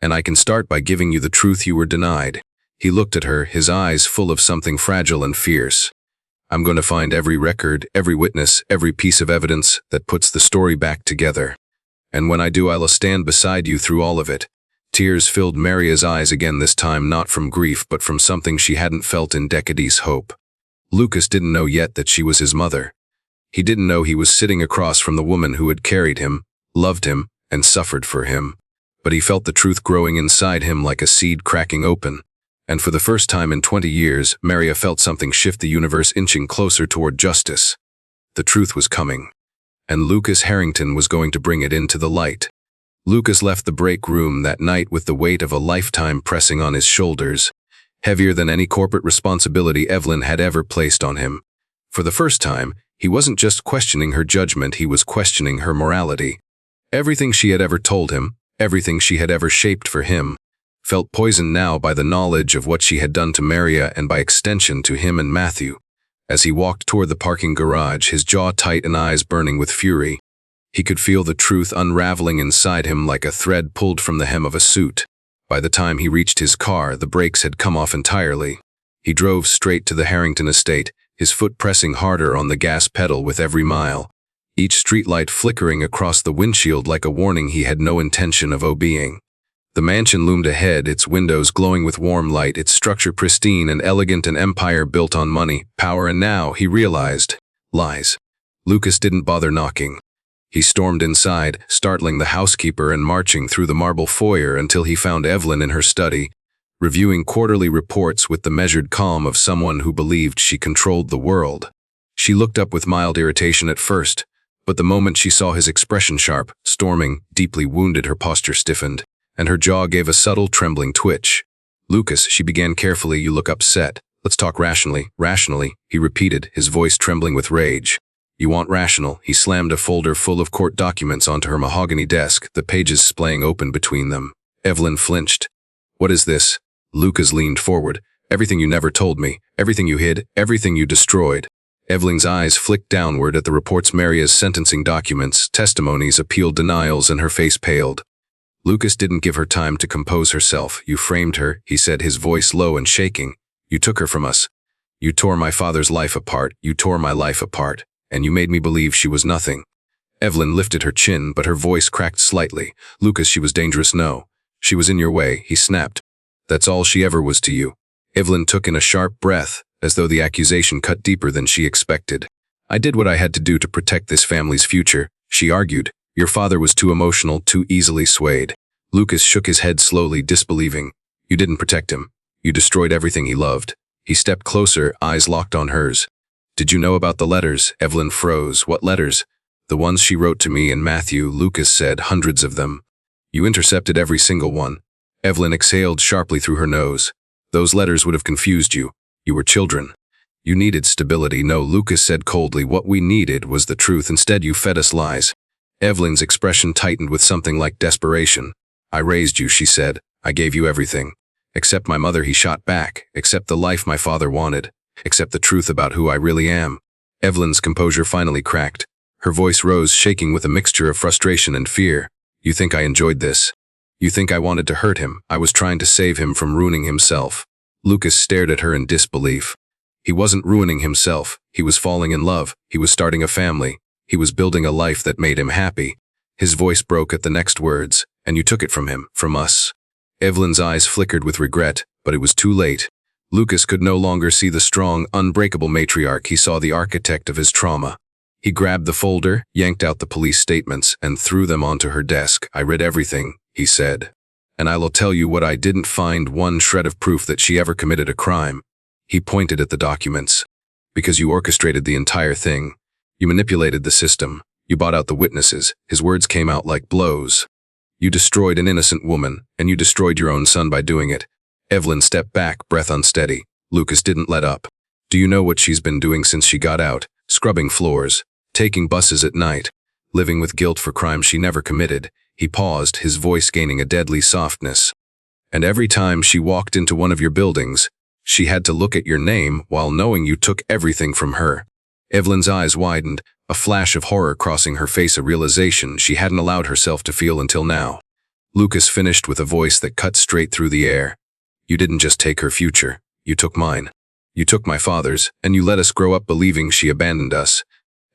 A: And I can start by giving you the truth you were denied. He looked at her, his eyes full of something fragile and fierce. I'm going to find every record, every witness, every piece of evidence that puts the story back together. And when I do, I'll stand beside you through all of it. Tears filled Maria's eyes again, this time not from grief but from something she hadn't felt in decades, hope. Lucas didn't know yet that she was his mother. He didn't know he was sitting across from the woman who had carried him, loved him, and suffered for him. But he felt the truth growing inside him like a seed cracking open. And for the first time in 20 years, Maria felt something shift, the universe inching closer toward justice. The truth was coming. And Lucas Harrington was going to bring it into the light. Lucas left the break room that night with the weight of a lifetime pressing on his shoulders, heavier than any corporate responsibility Evelyn had ever placed on him. For the first time, he wasn't just questioning her judgment, he was questioning her morality. Everything she had ever told him, everything she had ever shaped for him, felt poisoned now by the knowledge of what she had done to Maria and by extension to him and Matthew. As he walked toward the parking garage, his jaw tight and eyes burning with fury, he could feel the truth unraveling inside him like a thread pulled from the hem of a suit. By the time he reached his car, the brakes had come off entirely. He drove straight to the Harrington estate, his foot pressing harder on the gas pedal with every mile, each streetlight flickering across the windshield like a warning he had no intention of obeying. The mansion loomed ahead, its windows glowing with warm light, its structure pristine and elegant, an empire built on money, power, and now, he realized, lies. Lucas didn't bother knocking. He stormed inside, startling the housekeeper and marching through the marble foyer until he found Evelyn in her study, reviewing quarterly reports with the measured calm of someone who believed she controlled the world. She looked up with mild irritation at first, but the moment she saw his expression sharp, storming, deeply wounded, her posture stiffened, and her jaw gave a subtle trembling twitch. Lucas, she began carefully, you look upset. Let's talk rationally. Rationally, he repeated, his voice trembling with rage. You want rational. He slammed a folder full of court documents onto her mahogany desk, the pages splaying open between them. Evelyn flinched. What is this? Lucas leaned forward. Everything you never told me, everything you hid, everything you destroyed. Evelyn's eyes flicked downward at the reports, Maria's sentencing documents, testimonies, appeal denials, and her face paled. Lucas didn't give her time to compose herself. You framed her, he said, his voice low and shaking. You took her from us. You tore my father's life apart. You tore my life apart. And you made me believe she was nothing. Evelyn lifted her chin, but her voice cracked slightly. Lucas, she was dangerous, no. She was in your way, he snapped. That's all she ever was to you. Evelyn took in a sharp breath, as though the accusation cut deeper than she expected. I did what I had to do to protect this family's future, she argued. Your father was too emotional, too easily swayed. Lucas shook his head slowly, disbelieving. You didn't protect him. You destroyed everything he loved. He stepped closer, eyes locked on hers. Did you know about the letters? Evelyn froze. What letters? The ones she wrote to me and Matthew, Lucas said, hundreds of them. You intercepted every single one. Evelyn exhaled sharply through her nose. Those letters would have confused you. You were children. You needed stability. No, Lucas said coldly, what we needed was the truth. Instead, you fed us lies. Evelyn's expression tightened with something like desperation. I raised you, she said. I gave you everything. Except my mother, he shot back. Except the life my father wanted. Except the truth about who I really am. Evelyn's composure finally cracked. Her voice rose, shaking with a mixture of frustration and fear. You think I enjoyed this? You think I wanted to hurt him? I was trying to save him from ruining himself. Lucas stared at her in disbelief. He wasn't ruining himself. He was falling in love. He was starting a family. He was building a life that made him happy. His voice broke at the next words. And you took it from him, from us. Evelyn's eyes flickered with regret, but it was too late. Lucas could no longer see the strong, unbreakable matriarch. He saw the architect of his trauma. He grabbed the folder, yanked out the police statements, and threw them onto her desk. I read everything, he said. And I will tell you what, I didn't find one shred of proof that she ever committed a crime. He pointed at the documents. Because you orchestrated the entire thing. You manipulated the system. You bought out the witnesses. His words came out like blows. You destroyed an innocent woman, and you destroyed your own son by doing it. Evelyn stepped back, breath unsteady. Lucas didn't let up. Do you know what she's been doing since she got out? Scrubbing floors, taking buses at night, living with guilt for crimes she never committed. He paused, his voice gaining a deadly softness. And every time she walked into one of your buildings, she had to look at your name while knowing you took everything from her. Evelyn's eyes widened, a flash of horror crossing her face, a realization she hadn't allowed herself to feel until now. Lucas finished with a voice that cut straight through the air. You didn't just take her future, you took mine. You took my father's, and you let us grow up believing she abandoned us.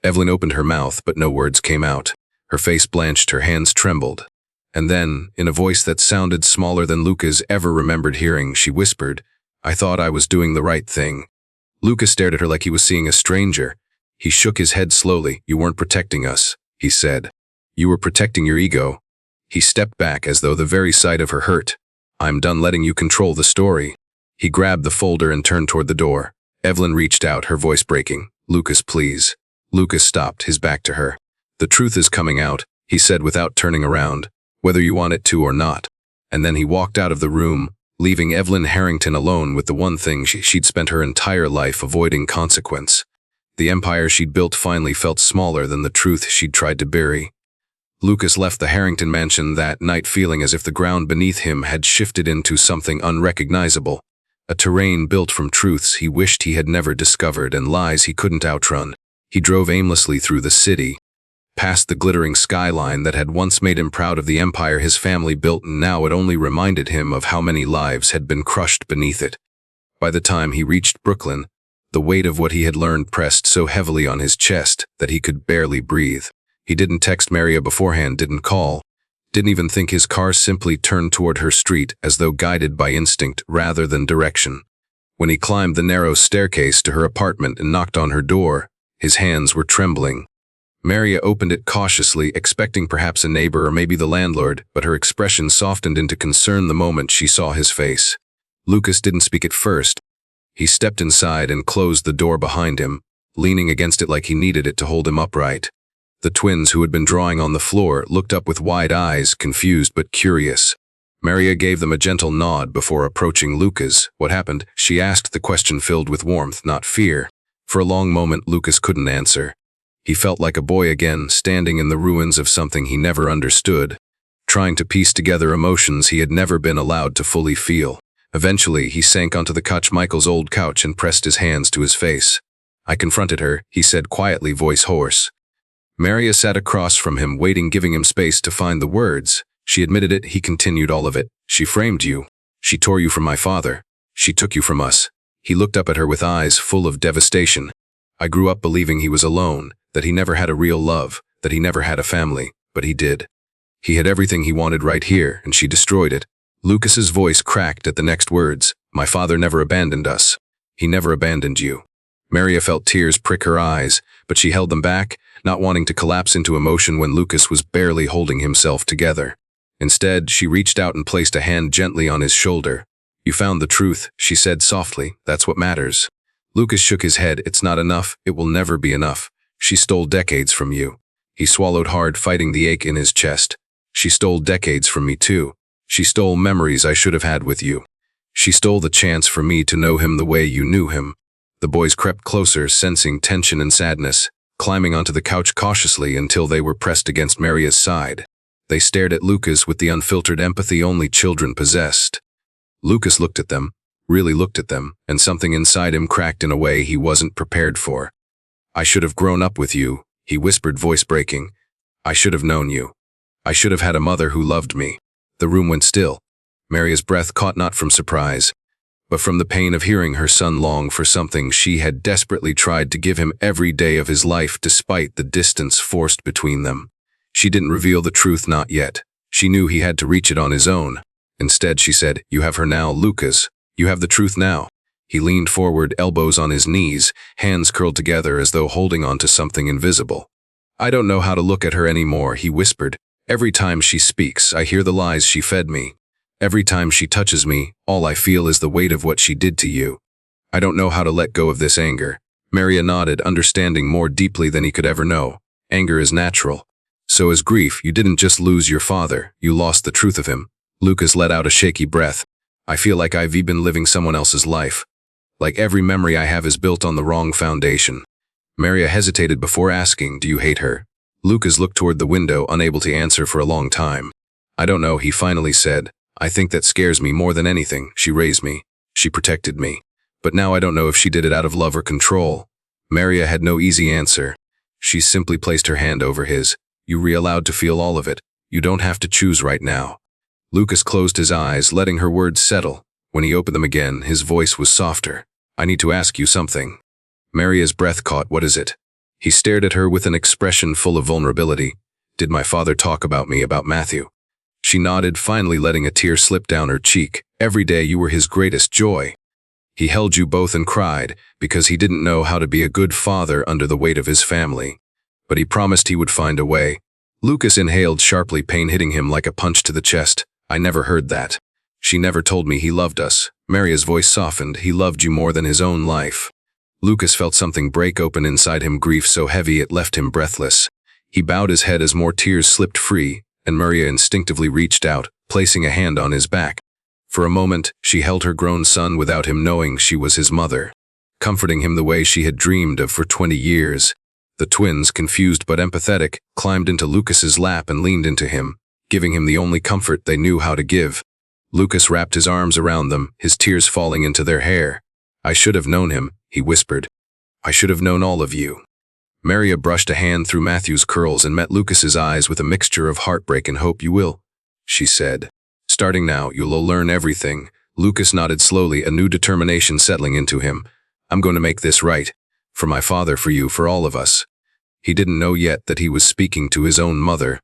A: Evelyn opened her mouth, but no words came out. Her face blanched, her hands trembled. And then, in a voice that sounded smaller than Lucas ever remembered hearing, she whispered, I thought I was doing the right thing. Lucas stared at her like he was seeing a stranger. He shook his head slowly. You weren't protecting us, he said. You were protecting your ego. He stepped back as though the very sight of her hurt. I'm done letting you control the story. He grabbed the folder and turned toward the door. Evelyn reached out, her voice breaking. Lucas, please. Lucas stopped, his back to her. The truth is coming out, he said without turning around, whether you want it to or not. And then he walked out of the room, leaving Evelyn Harrington alone with the one thing she'd spent her entire life avoiding: consequence. The empire she'd built finally felt smaller than the truth she'd tried to bury. Lucas left the Harrington mansion that night feeling as if the ground beneath him had shifted into something unrecognizable. A terrain built from truths he wished he had never discovered and lies he couldn't outrun. He drove aimlessly through the city, past the glittering skyline that had once made him proud of the empire his family built, and now it only reminded him of how many lives had been crushed beneath it. By the time he reached Brooklyn, the weight of what he had learned pressed so heavily on his chest that he could barely breathe. He didn't text Maria beforehand, didn't call, didn't even think his car, simply turned toward her street as though guided by instinct rather than direction. When he climbed the narrow staircase to her apartment and knocked on her door, his hands were trembling. Maria opened it cautiously, expecting perhaps a neighbor or maybe the landlord, but her expression softened into concern the moment she saw his face. Lucas didn't speak at first. He stepped inside and closed the door behind him, leaning against it like he needed it to hold him upright. The twins, who had been drawing on the floor, looked up with wide eyes, confused but curious. Maria gave them a gentle nod before approaching Lucas. What happened? She asked, the question filled with warmth, not fear. For a long moment, Lucas couldn't answer. He felt like a boy again, standing in the ruins of something he never understood, trying to piece together emotions he had never been allowed to fully feel. Eventually, he sank onto the couch, Michael's old couch, and pressed his hands to his face. I confronted her, he said quietly, voice hoarse. Maria sat across from him, waiting, giving him space to find the words. She admitted it, he continued, all of it. She framed you. She tore you from my father. She took you from us. He looked up at her with eyes full of devastation. I grew up believing he was alone, that he never had a real love, that he never had a family, but he did. He had everything he wanted right here, and she destroyed it. Lucas's voice cracked at the next words. My father never abandoned us. He never abandoned you. Maria felt tears prick her eyes, but she held them back, not wanting to collapse into emotion when Lucas was barely holding himself together. Instead, she reached out and placed a hand gently on his shoulder. You found the truth, she said softly. That's what matters. Lucas shook his head. It's not enough. It will never be enough. She stole decades from you. He swallowed hard, fighting the ache in his chest. She stole decades from me too. She stole memories I should have had with you. She stole the chance for me to know him the way you knew him. The boys crept closer, sensing tension and sadness, climbing onto the couch cautiously until they were pressed against Maria's side. They stared at Lucas with the unfiltered empathy only children possessed. Lucas looked at them, really looked at them, and something inside him cracked in a way he wasn't prepared for. I should have grown up with you, he whispered, voice breaking. I should have known you. I should have had a mother who loved me. The room went still. Maria's breath caught not from surprise, but from the pain of hearing her son long for something she had desperately tried to give him every day of his life despite the distance forced between them. She didn't reveal the truth, not yet. She knew he had to reach it on his own. Instead, she said, "You have her now, Lucas. You have the truth now." He leaned forward, elbows on his knees, hands curled together as though holding on to something invisible. "I don't know how to look at her anymore," he whispered. "Every time she speaks, I hear the lies she fed me. Every time she touches me, all I feel is the weight of what she did to you. I don't know how to let go of this anger." Maria nodded, understanding more deeply than he could ever know. Anger is natural. So is grief. You didn't just lose your father, you lost the truth of him. Lucas let out a shaky breath. "I feel like I've been living someone else's life. Like every memory I have is built on the wrong foundation." Maria hesitated before asking, "Do you hate her?" Lucas looked toward the window, unable to answer for a long time. "I don't know," he finally said. "I think that scares me more than anything. She raised me. She protected me. But now I don't know if she did it out of love or control." Maria had no easy answer. She simply placed her hand over his. "You're allowed to feel all of it. You don't have to choose right now." Lucas closed his eyes, letting her words settle. When he opened them again, his voice was softer. "I need to ask you something." Maria's breath caught. "What is it?" He stared at her with an expression full of vulnerability. "Did my father talk about me, about Matthew?" She nodded, finally letting a tear slip down her cheek. "Every day you were his greatest joy. He held you both and cried because he didn't know how to be a good father under the weight of his family. But he promised he would find a way." Lucas inhaled sharply, pain hitting him like a punch to the chest. "I never heard that. She never told me he loved us." Maria's voice softened. "He loved you more than his own life." Lucas felt something break open inside him, grief so heavy it left him breathless. He bowed his head as more tears slipped free, and Maria instinctively reached out, placing a hand on his back. For a moment, she held her grown son without him knowing she was his mother, comforting him the way she had dreamed of for 20 years. The twins, confused but empathetic, climbed into Lucas's lap and leaned into him, giving him the only comfort they knew how to give. Lucas wrapped his arms around them, his tears falling into their hair. "I should have known him," he whispered. "I should have known all of you." Maria brushed a hand through Matthew's curls and met Lucas's eyes with a mixture of heartbreak and hope. "You will," she said. "Starting now, you'll learn everything." Lucas nodded slowly, a new determination settling into him. "I'm going to make this right. For my father, for you, for all of us." He didn't know yet that he was speaking to his own mother,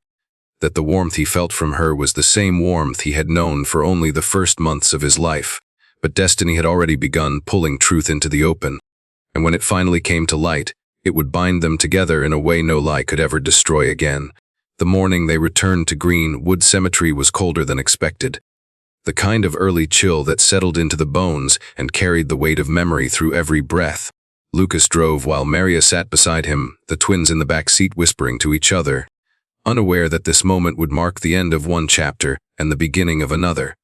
A: that the warmth he felt from her was the same warmth he had known for only the first months of his life. But destiny had already begun pulling truth into the open, and when it finally came to light, it would bind them together in a way no lie could ever destroy again. The morning they returned to Greenwood Cemetery was colder than expected. The kind of early chill that settled into the bones and carried the weight of memory through every breath. Lucas drove while Maria sat beside him, the twins in the back seat whispering to each other, unaware that this moment would mark the end of one chapter and the beginning of another.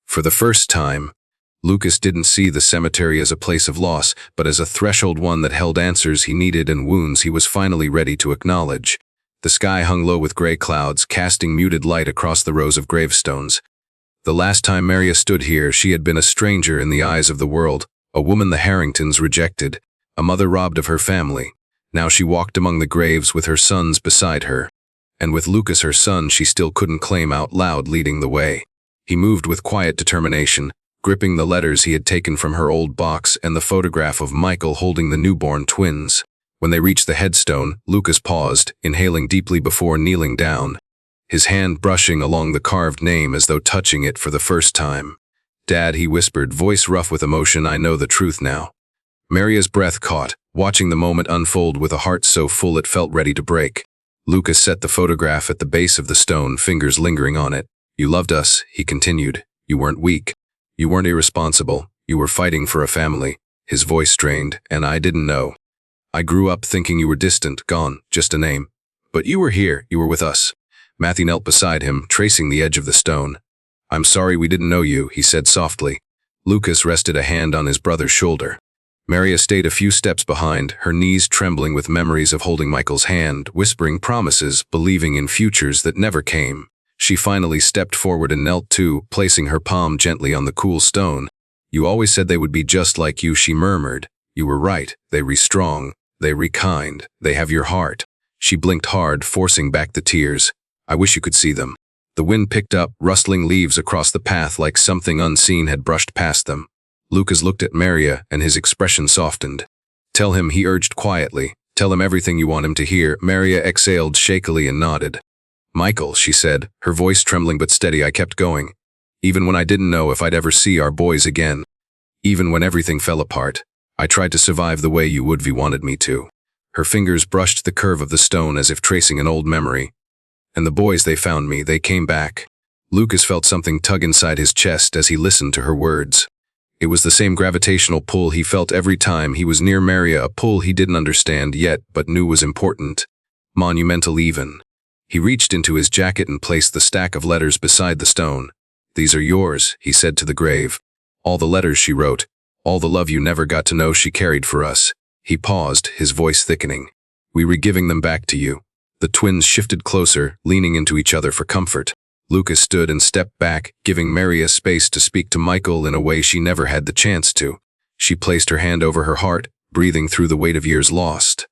A: For the first time, Lucas didn't see the cemetery as a place of loss, but as a threshold, one that held answers he needed and wounds he was finally ready to acknowledge. The sky hung low with gray clouds, casting muted light across the rows of gravestones. The last time Maria stood here, she had been a stranger in the eyes of the world, a woman the Harringtons rejected, a mother robbed of her family. Now she walked among the graves with her sons beside her. And with Lucas, her son, she still couldn't claim out loud, leading the way. He moved with quiet determination, gripping the letters he had taken from her old box and the photograph of Michael holding the newborn twins. When they reached the headstone, Lucas paused, inhaling deeply before kneeling down, his hand brushing along the carved name as though touching it for the first time. "Dad," he whispered, voice rough with emotion, "I know the truth now." Maria's breath caught, watching the moment unfold with a heart so full it felt ready to break. Lucas set the photograph at the base of the stone, fingers lingering on it. "You loved us," he continued. "You weren't weak. You weren't irresponsible. You were fighting for a family." His voice strained, "And I didn't know. I grew up thinking you were distant, gone, just a name. But you were here, you were with us." Matthew knelt beside him, tracing the edge of the stone. "I'm sorry we didn't know you," he said softly. Lucas rested a hand on his brother's shoulder. Maria stayed a few steps behind, her knees trembling with memories of holding Michael's hand, whispering promises, believing in futures that never came. She finally stepped forward and knelt too, placing her palm gently on the cool stone. "You always said they would be just like you," she murmured. "You were right. They re-strong. They re-kind. They have your heart." She blinked hard, forcing back the tears. "I wish you could see them." The wind picked up, rustling leaves across the path like something unseen had brushed past them. Lucas looked at Maria, and his expression softened. "Tell him," he urged quietly. "Tell him everything you want him to hear." Maria exhaled shakily and nodded. "Michael," she said, her voice trembling but steady, "I kept going. Even when I didn't know if I'd ever see our boys again. Even when everything fell apart. I tried to survive the way you would-ve wanted me to." Her fingers brushed the curve of the stone as if tracing an old memory. "And the boys, they found me, they came back." Lucas felt something tug inside his chest as he listened to her words. It was the same gravitational pull he felt every time he was near Maria, a pull he didn't understand yet but knew was important. Monumental even. He reached into his jacket and placed the stack of letters beside the stone. "These are yours," he said to the grave. "All the letters she wrote. All the love you never got to know she carried for us." He paused, his voice thickening. "We were giving them back to you." The twins shifted closer, leaning into each other for comfort. Lucas stood and stepped back, giving Maria space to speak to Michael in a way she never had the chance to. She placed her hand over her heart, breathing through the weight of years lost.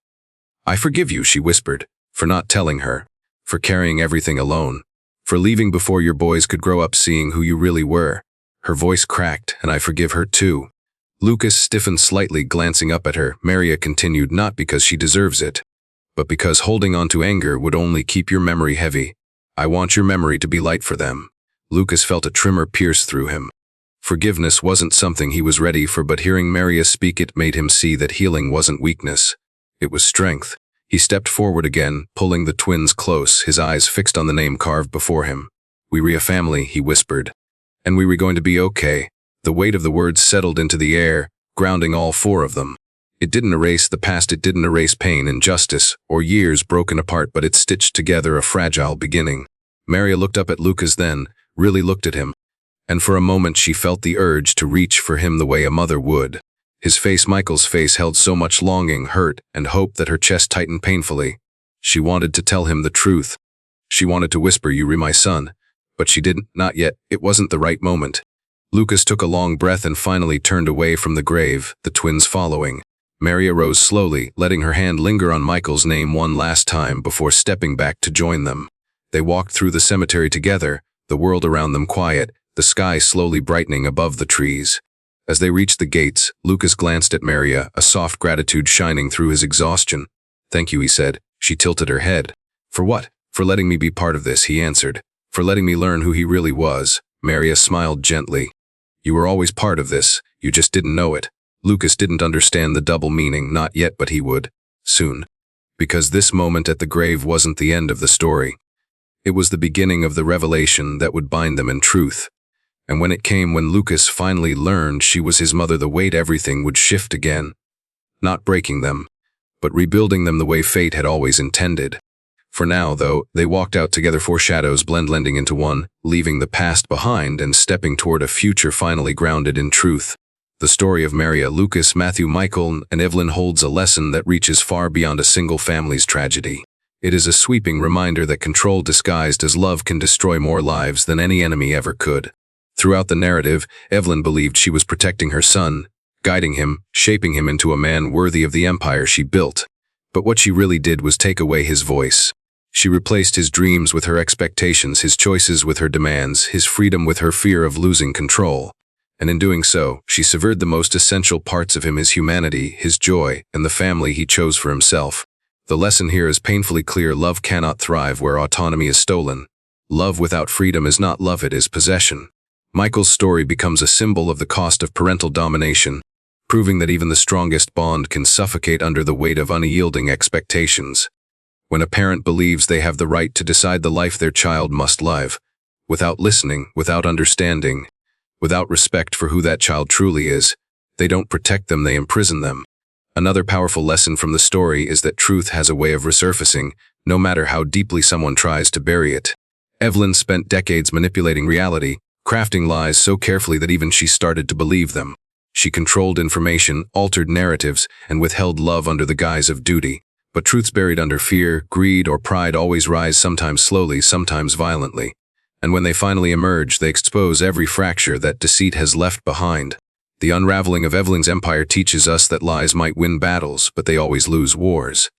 A: "I forgive you," she whispered, "for not telling her, for carrying everything alone, for leaving before your boys could grow up seeing who you really were." Her voice cracked, "And I forgive her too." Lucas stiffened slightly, glancing up at her. Maria continued, "Not because she deserves it, but because holding on to anger would only keep your memory heavy. I want your memory to be light for them." Lucas felt a tremor pierce through him. Forgiveness wasn't something he was ready for, but hearing Maria speak it made him see that healing wasn't weakness. It was strength. He stepped forward again, pulling the twins close, his eyes fixed on the name carved before him. "We were a family," he whispered. "And we were going to be okay." The weight of the words settled into the air, grounding all four of them. It didn't erase the past, it didn't erase pain, injustice, or years broken apart, but it stitched together a fragile beginning. Maria looked up at Lucas then, really looked at him, and for a moment she felt the urge to reach for him the way a mother would. His face, Michael's face, held so much longing, hurt, and hope that her chest tightened painfully. She wanted to tell him the truth. She wanted to whisper, "You re my son," but she didn't, not yet. It wasn't the right moment. Lucas took a long breath and finally turned away from the grave, the twins following. Maria rose slowly, letting her hand linger on Michael's name one last time before stepping back to join them. They walked through the cemetery together, the world around them quiet, the sky slowly brightening above the trees. As they reached the gates, Lucas glanced at Maria, a soft gratitude shining through his exhaustion. "Thank you," he said. She tilted her head. "For what?" "For letting me be part of this," he answered. "For letting me learn who he really was." Maria smiled gently. "You were always part of this, you just didn't know it." Lucas didn't understand the double meaning, not yet, but he would. Soon. Because this moment at the grave wasn't the end of the story. It was the beginning of the revelation that would bind them in truth. And when it came, when Lucas finally learned she was his mother, the weight, everything would shift again. Not breaking them, but rebuilding them the way fate had always intended. For now, though, they walked out together, four shadows blending into one, leaving the past behind and stepping toward a future finally grounded in truth. The story of Maria, Lucas, Matthew, Michael, and Evelyn holds a lesson that reaches far beyond a single family's tragedy. It is a sweeping reminder that control disguised as love can destroy more lives than any enemy ever could. Throughout the narrative, Evelyn believed she was protecting her son, guiding him, shaping him into a man worthy of the empire she built. But what she really did was take away his voice. She replaced his dreams with her expectations, his choices with her demands, his freedom with her fear of losing control. And in doing so, she severed the most essential parts of him, his humanity, his joy, and the family he chose for himself. The lesson here is painfully clear: love cannot thrive where autonomy is stolen. Love without freedom is not love, it is possession. Michael's story becomes a symbol of the cost of parental domination, proving that even the strongest bond can suffocate under the weight of unyielding expectations. When a parent believes they have the right to decide the life their child must live, without listening, without understanding, without respect for who that child truly is, they don't protect them, they imprison them. Another powerful lesson from the story is that truth has a way of resurfacing, no matter how deeply someone tries to bury it. Evelyn spent decades manipulating reality, crafting lies so carefully that even she started to believe them. She controlled information, altered narratives, and withheld love under the guise of duty. But truths buried under fear, greed, or pride always rise, sometimes slowly, sometimes violently. And when they finally emerge, they expose every fracture that deceit has left behind. The unraveling of Evelyn's empire teaches us that lies might win battles, but they always lose wars.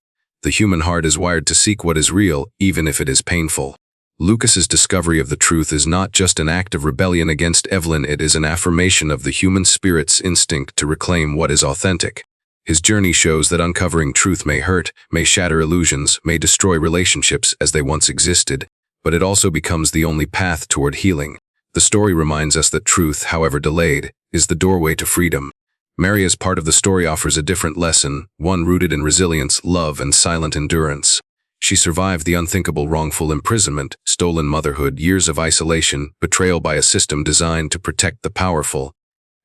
A: The human heart is wired to seek what is real, even if it is painful. Lucas's discovery of the truth is not just an act of rebellion against Evelyn, it is an affirmation of the human spirit's instinct to reclaim what is authentic. His journey shows that uncovering truth may hurt, may shatter illusions, may destroy relationships as they once existed, but it also becomes the only path toward healing. The story reminds us that truth, however delayed, is the doorway to freedom. Maria's part of the story offers a different lesson, one rooted in resilience, love, and silent endurance. She survived the unthinkable wrongful imprisonment, stolen motherhood, years of isolation, betrayal by a system designed to protect the powerful,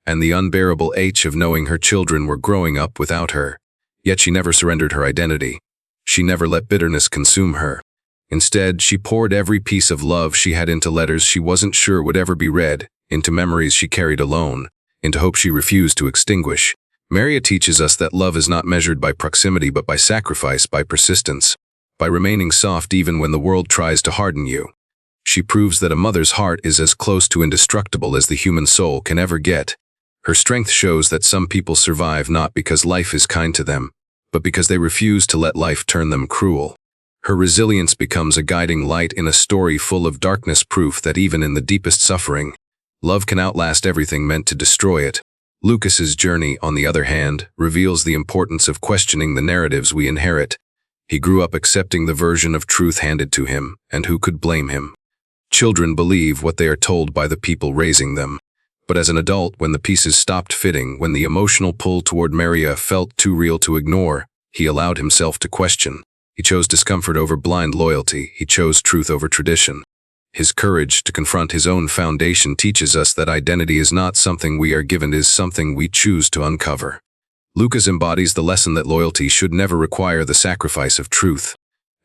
A: and the unbearable ache of knowing her children were growing up without her. Yet she never surrendered her identity. She never let bitterness consume her. Instead, she poured every piece of love she had into letters she wasn't sure would ever be read, into memories she carried alone, into hope she refused to extinguish. Maria teaches us that love is not measured by proximity but by sacrifice, by persistence, by remaining soft even when the world tries to harden you. She proves that a mother's heart is as close to indestructible as the human soul can ever get. Her strength shows that some people survive not because life is kind to them, but because they refuse to let life turn them cruel. Her resilience becomes a guiding light in a story full of darkness, proof that even in the deepest suffering, love can outlast everything meant to destroy it. Lucas's journey, on the other hand, reveals the importance of questioning the narratives we inherit. He grew up accepting the version of truth handed to him, and who could blame him? Children believe what they are told by the people raising them. But as an adult, when the pieces stopped fitting, when the emotional pull toward Maria felt too real to ignore, he allowed himself to question. He chose discomfort over blind loyalty. He chose truth over tradition. His courage to confront his own foundation teaches us that identity is not something we are given, it is something we choose to uncover. Lucas embodies the lesson that loyalty should never require the sacrifice of truth.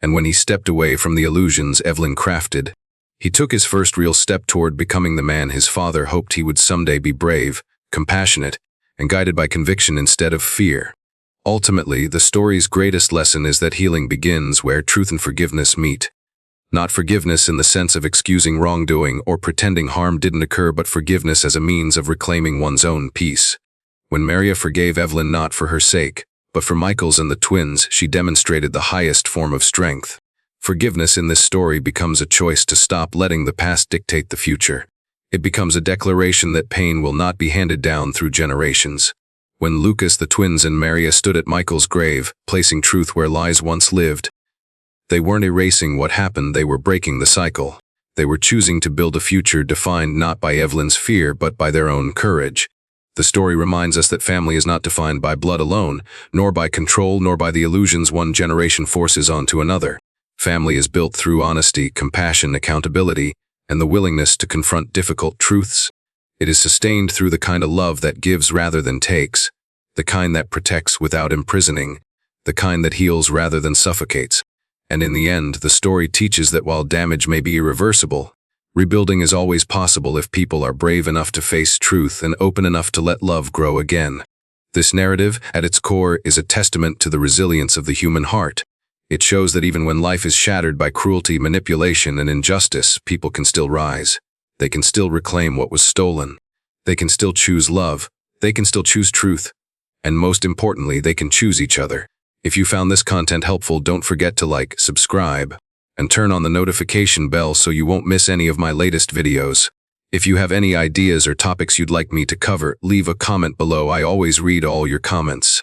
A: And when he stepped away from the illusions Evelyn crafted, he took his first real step toward becoming the man his father hoped he would someday be: brave, compassionate, and guided by conviction instead of fear. Ultimately, the story's greatest lesson is that healing begins where truth and forgiveness meet. Not forgiveness in the sense of excusing wrongdoing or pretending harm didn't occur, but forgiveness as a means of reclaiming one's own peace. When Maria forgave Evelyn not for her sake, but for Michael's and the twins, she demonstrated the highest form of strength. Forgiveness in this story becomes a choice to stop letting the past dictate the future. It becomes a declaration that pain will not be handed down through generations. When Lucas, the twins, and Maria stood at Michael's grave, placing truth where lies once lived, they weren't erasing what happened, they were breaking the cycle. They were choosing to build a future defined not by Evelyn's fear but by their own courage. The story reminds us that family is not defined by blood alone, nor by control, nor by the illusions one generation forces onto another. Family is built through honesty, compassion, accountability, and the willingness to confront difficult truths. It is sustained through the kind of love that gives rather than takes, the kind that protects without imprisoning, the kind that heals rather than suffocates. And in the end, the story teaches that while damage may be irreversible, rebuilding is always possible if people are brave enough to face truth and open enough to let love grow again. This narrative, at its core, is a testament to the resilience of the human heart. It shows that even when life is shattered by cruelty, manipulation, and injustice, people can still rise. They can still reclaim what was stolen. They can still choose love. They can still choose truth. And most importantly, they can choose each other. If you found this content helpful, don't forget to like, subscribe, and turn on the notification bell so you won't miss any of my latest videos. If you have any ideas or topics you'd like me to cover, leave a comment below. I always read all your comments.